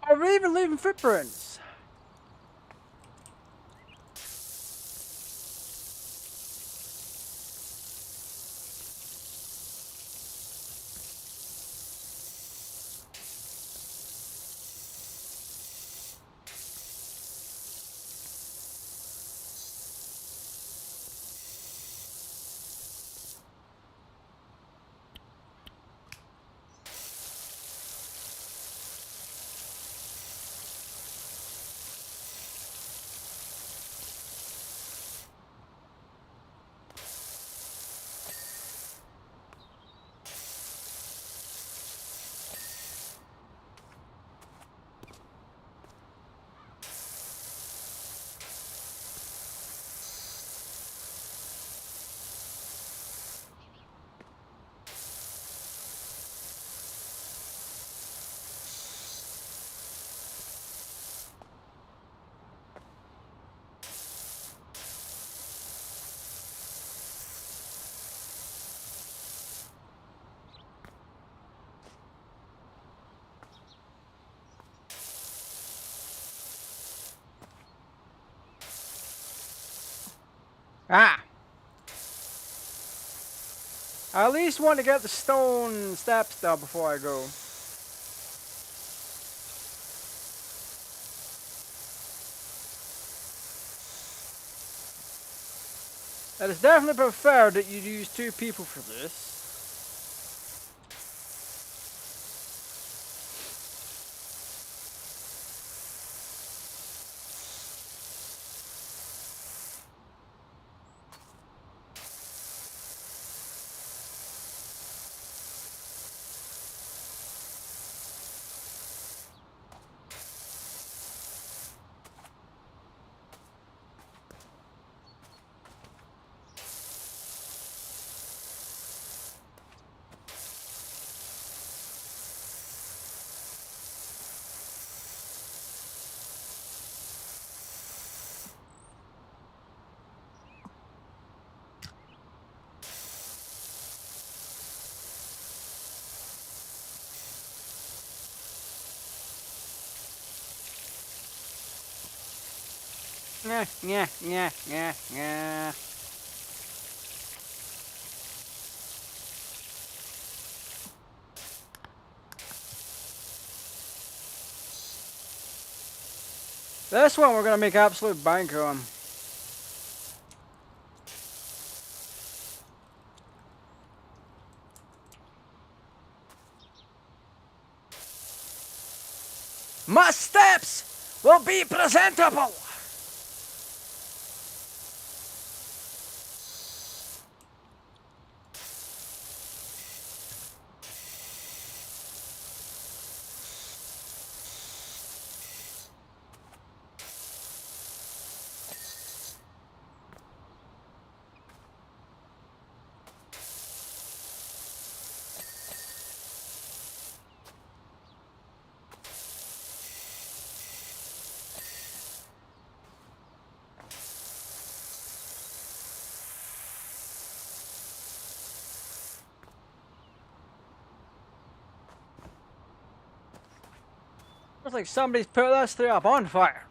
Are we even leaving footprints? Ah! I at least want to get the stone steps down before I go. It is definitely preferred that you use 2 people for this. Yeah. This one we're gonna make absolute bank on. My steps will be presentable. Looks like somebody's put us through a bonfire.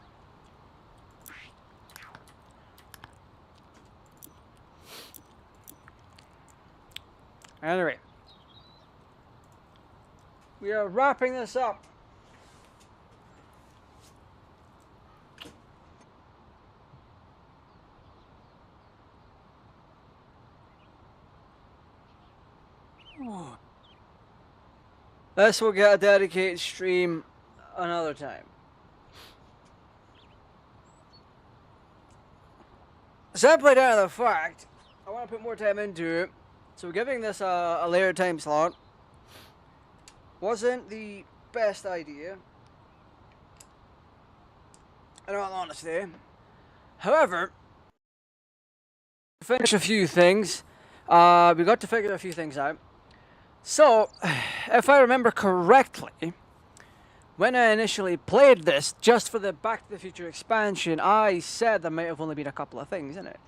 Anyway, we are wrapping this up. This will get a dedicated stream another time. Simply down to the fact, I want to put more time into it, so giving this a later time slot wasn't the best idea, in all honesty. However, to finish a few things, we got to figure a few things out. So, if I remember correctly, when I initially played this, just for the Back to the Future expansion, I said there might have only been a couple of things in it.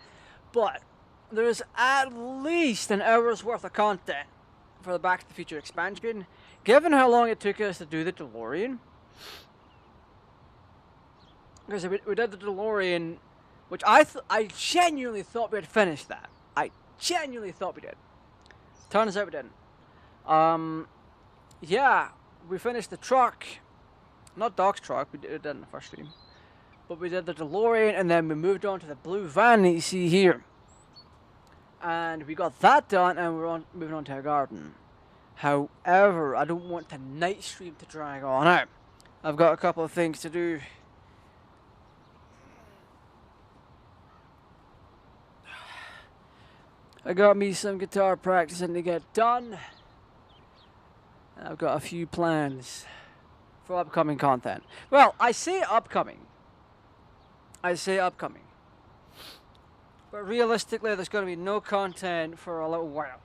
But there's at least an hour's worth of content for the Back to the Future expansion, given how long it took us to do the DeLorean. Because we did the DeLorean, which I genuinely thought we had finished that. I genuinely thought we did. Turns out we didn't. Yeah, we finished the truck. Not Doc's truck, we did it in the first stream. But we did the DeLorean, and then we moved on to the blue van that you see here. And we got that done, and we're moving on to our garden. However, I don't want the night stream to drag on out. I've got a couple of things to do. I got me some guitar practicing to get done. And I've got a few plans for upcoming content. Well, I say upcoming. But realistically, there's going to be no content for a little while.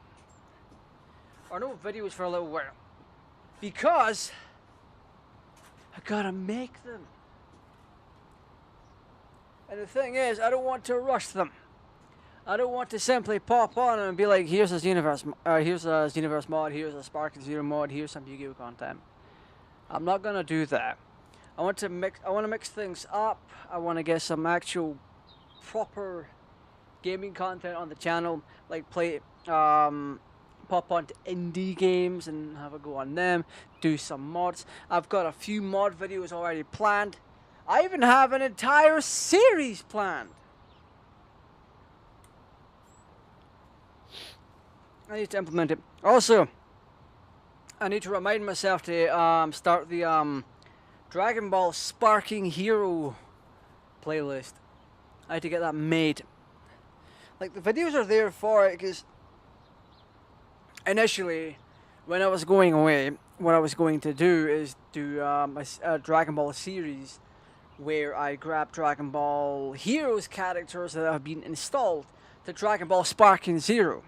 Or no videos for a little while. Because I gotta make them. And the thing is, I don't want to rush them. I don't want to simply pop on and be like, here's a Universe mod, here's a Spark and Zero mod, here's some Yu-Gi-Oh content. I'm not gonna do that. I want to mix things up. I want to get some actual proper gaming content on the channel, like pop onto indie games and have a go on them, do some mods. I've got a few mod videos already planned. I even have an entire series planned. I need to implement it. Also, I need to remind myself to start the Dragon Ball Sparking Hero playlist. I had to get that made. Like, the videos are there for it, because initially, when I was going away, what I was going to do is do a Dragon Ball series where I grab Dragon Ball Heroes characters that have been installed to Dragon Ball Sparking Zero,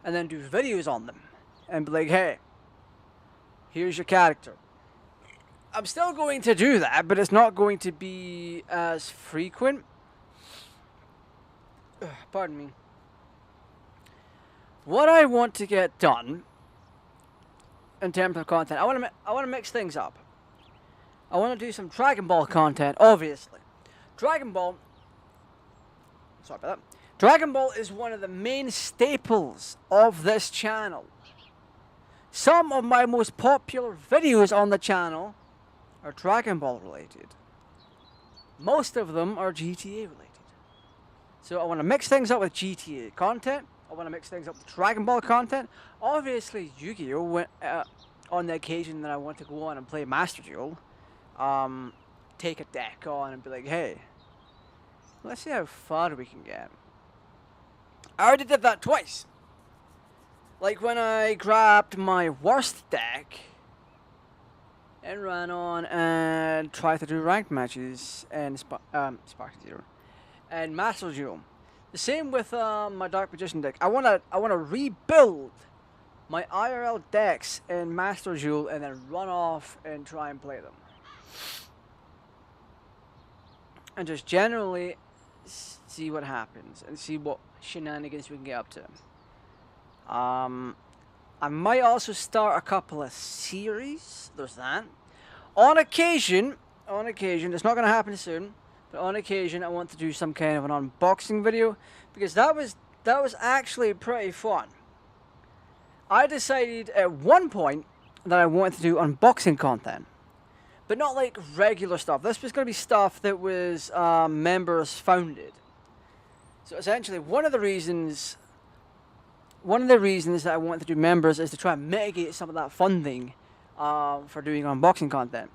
and then do videos on them, and be like, hey, here's your character. I'm still going to do that, but it's not going to be as frequent. Pardon me. What I want to get done in terms of content, I want to mix things up. I want to do some Dragon Ball content, obviously. Dragon Ball Sorry about that. Dragon Ball is one of the main staples of this channel. Some of my most popular videos on the channel are Dragon Ball related. Most of them are GTA related. So I want to mix things up with GTA content. I want to mix things up with Dragon Ball content. Obviously, Yu-Gi-Oh! On the occasion that I want to go on and play Master Duel, take a deck on and be like, hey, let's see how far we can get. I already did that twice. Like when I grabbed my worst deck and ran on and tried to do ranked matches and Spark Zero and Master Duel. The same with my Dark Magician deck. I wanna rebuild my IRL decks in Master Duel and then run off and try and play them. And just generally see what happens and see what shenanigans we can get up to. I might also start a couple of series. There's that. On occasion, it's not going to happen soon, but on occasion I want to do some kind of an unboxing video because that was actually pretty fun. I decided at one point that I wanted to do unboxing content, but not like regular stuff. This was going to be stuff that was members founded. So essentially, one of the reasons that I want to do members is to try and mitigate some of that funding for doing unboxing content.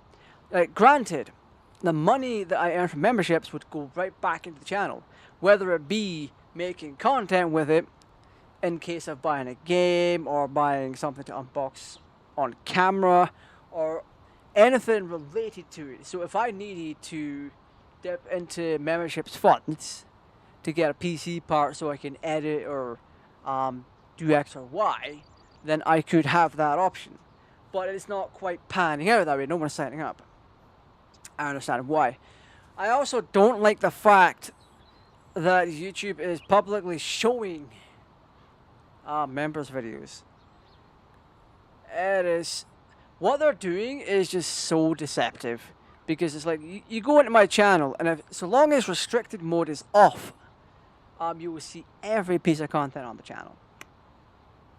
Like, granted, the money that I earn from memberships would go right back into the channel, whether it be making content with it in case of buying a game or buying something to unbox on camera or anything related to it. So if I needed to dip into memberships funds to get a PC part so I can edit or do X or Y, then I could have that option. But it's not quite panning out that way. No one's signing up. I understand why. I also don't like the fact that YouTube is publicly showing members' videos. It is... What they're doing is just so deceptive. Because it's like, you go into my channel, and so long as restricted mode is off, you will see every piece of content on the channel.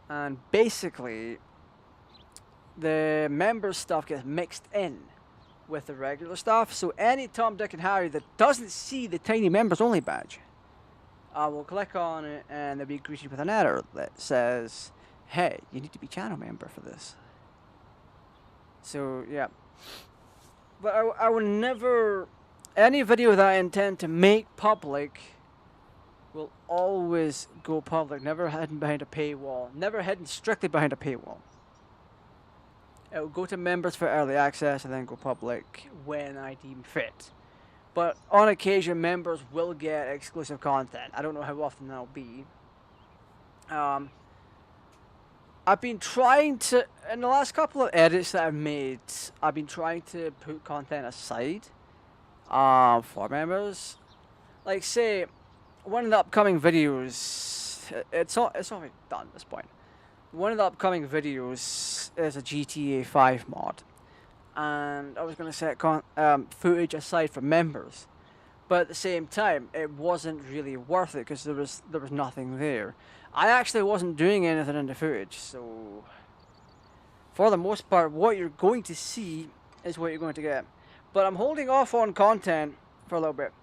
And basically, the member stuff gets mixed in with the regular stuff. So any Tom, Dick, and Harry that doesn't see the tiny members only badge will click on it and they'll be greeted with an error that says, hey, you need to be channel member for this. So, yeah. But I will never... Any video that I intend to make public will always go public, never hidden behind a paywall, never hidden strictly behind a paywall. It will go to members for early access and then go public when I deem fit. But on occasion, members will get exclusive content. I don't know how often that'll be. I've been trying to, in the last couple of edits that I've made, I've been trying to put content aside for members. Like, say, one of the upcoming videos, it's already done at this point. One of the upcoming videos is a GTA 5 mod, and I was going to set footage aside for members, but at the same time, it wasn't really worth it because there was nothing there. I actually wasn't doing anything in the footage, so for the most part, what you're going to see is what you're going to get. But I'm holding off on content for a little bit.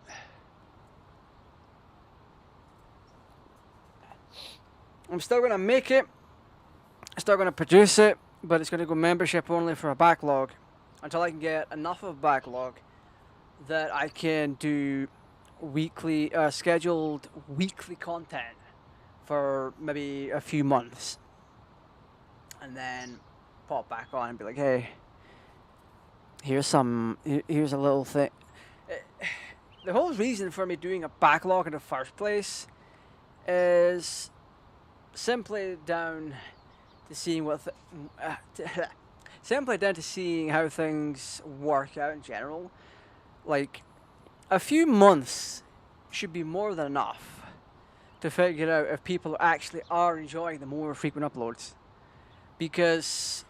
I'm still going to make it, still going to produce it, but it's going to go membership only for a backlog until I can get enough of a backlog that I can do weekly, scheduled weekly content for maybe a few months, and then pop back on and be like, hey, here's a little thing. The whole reason for me doing a backlog in the first place is simply down to seeing seeing how things work out in general. Like, a few months should be more than enough to figure out if people actually are enjoying the more frequent uploads. Because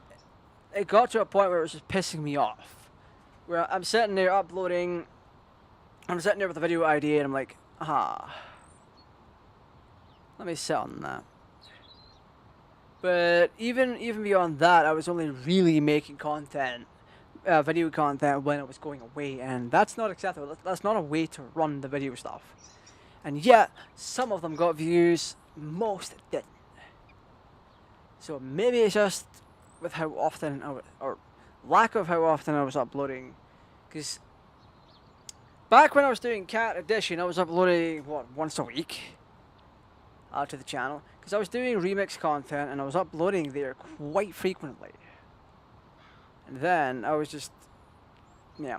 it got to a point where it was just pissing me off. Where I'm sitting there uploading, I'm sitting there with a video idea and I'm like, Let me sit on that. But even beyond that, I was only really making content, video content, when it was going away, and that's not acceptable. That's not a way to run the video stuff. And yet, some of them got views, most didn't. So maybe it's just with how often or lack of how often I was uploading, because back when I was doing Cat Edition, I was uploading once a week to the channel, because I was doing remix content and I was uploading there quite frequently. And then I was just, yeah,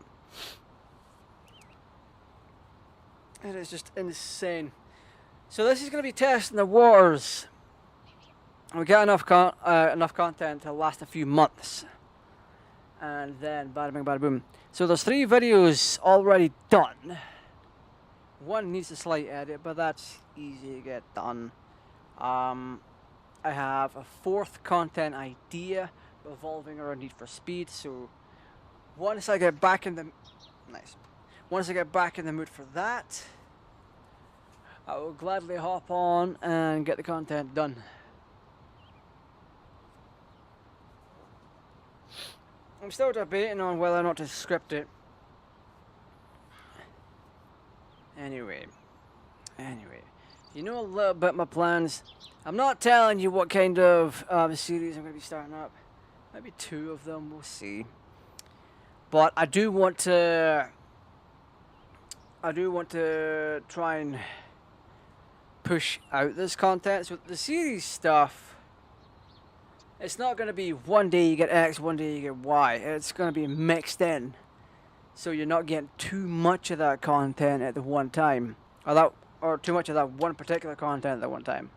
it is just insane. So this is going to be testing the waters. We get enough content to last a few months, and then bada bing bada boom. So there's 3 videos already done. One needs a slight edit, but that's easy to get done. I have a 4th content idea revolving around Need for Speed. So once I get back in the mood for that, I will gladly hop on and get the content done. I'm still debating on whether or not to script it. Anyway, you know a little bit my plans. I'm not telling you what kind of series I'm going to be starting up. Maybe 2 of them, we'll see. But I do want to try and push out this content. So the series stuff, it's not going to be one day you get X, one day you get Y. It's going to be mixed in. So you're not getting too much of that content at the one time. Or too much of that one particular content at the one time.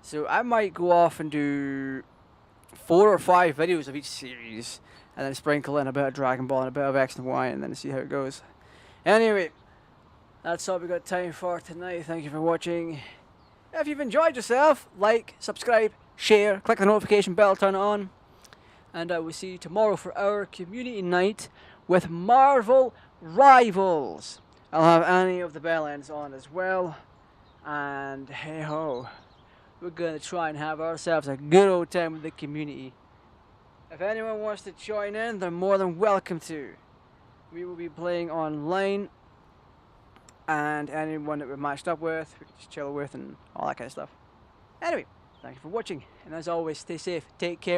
So I might go off and do 4 or 5 videos of each series, and then sprinkle in a bit of Dragon Ball and a bit of X and Y, and then see how it goes. Anyway, that's all we got time for tonight. Thank you for watching. If you've enjoyed yourself, like, subscribe, share, click the notification bell, turn it on, and I will see you tomorrow for our community night with Marvel Rivals. I'll have Annie of the Bell Ends on as well, and hey ho, we're gonna try and have ourselves a good old time with the community. If anyone wants to join in, they're more than welcome to. We will be playing online, and anyone that we're matched up with, we can just chill with and all that kind of stuff. Anyway, thank you for watching, and as always, stay safe, take care.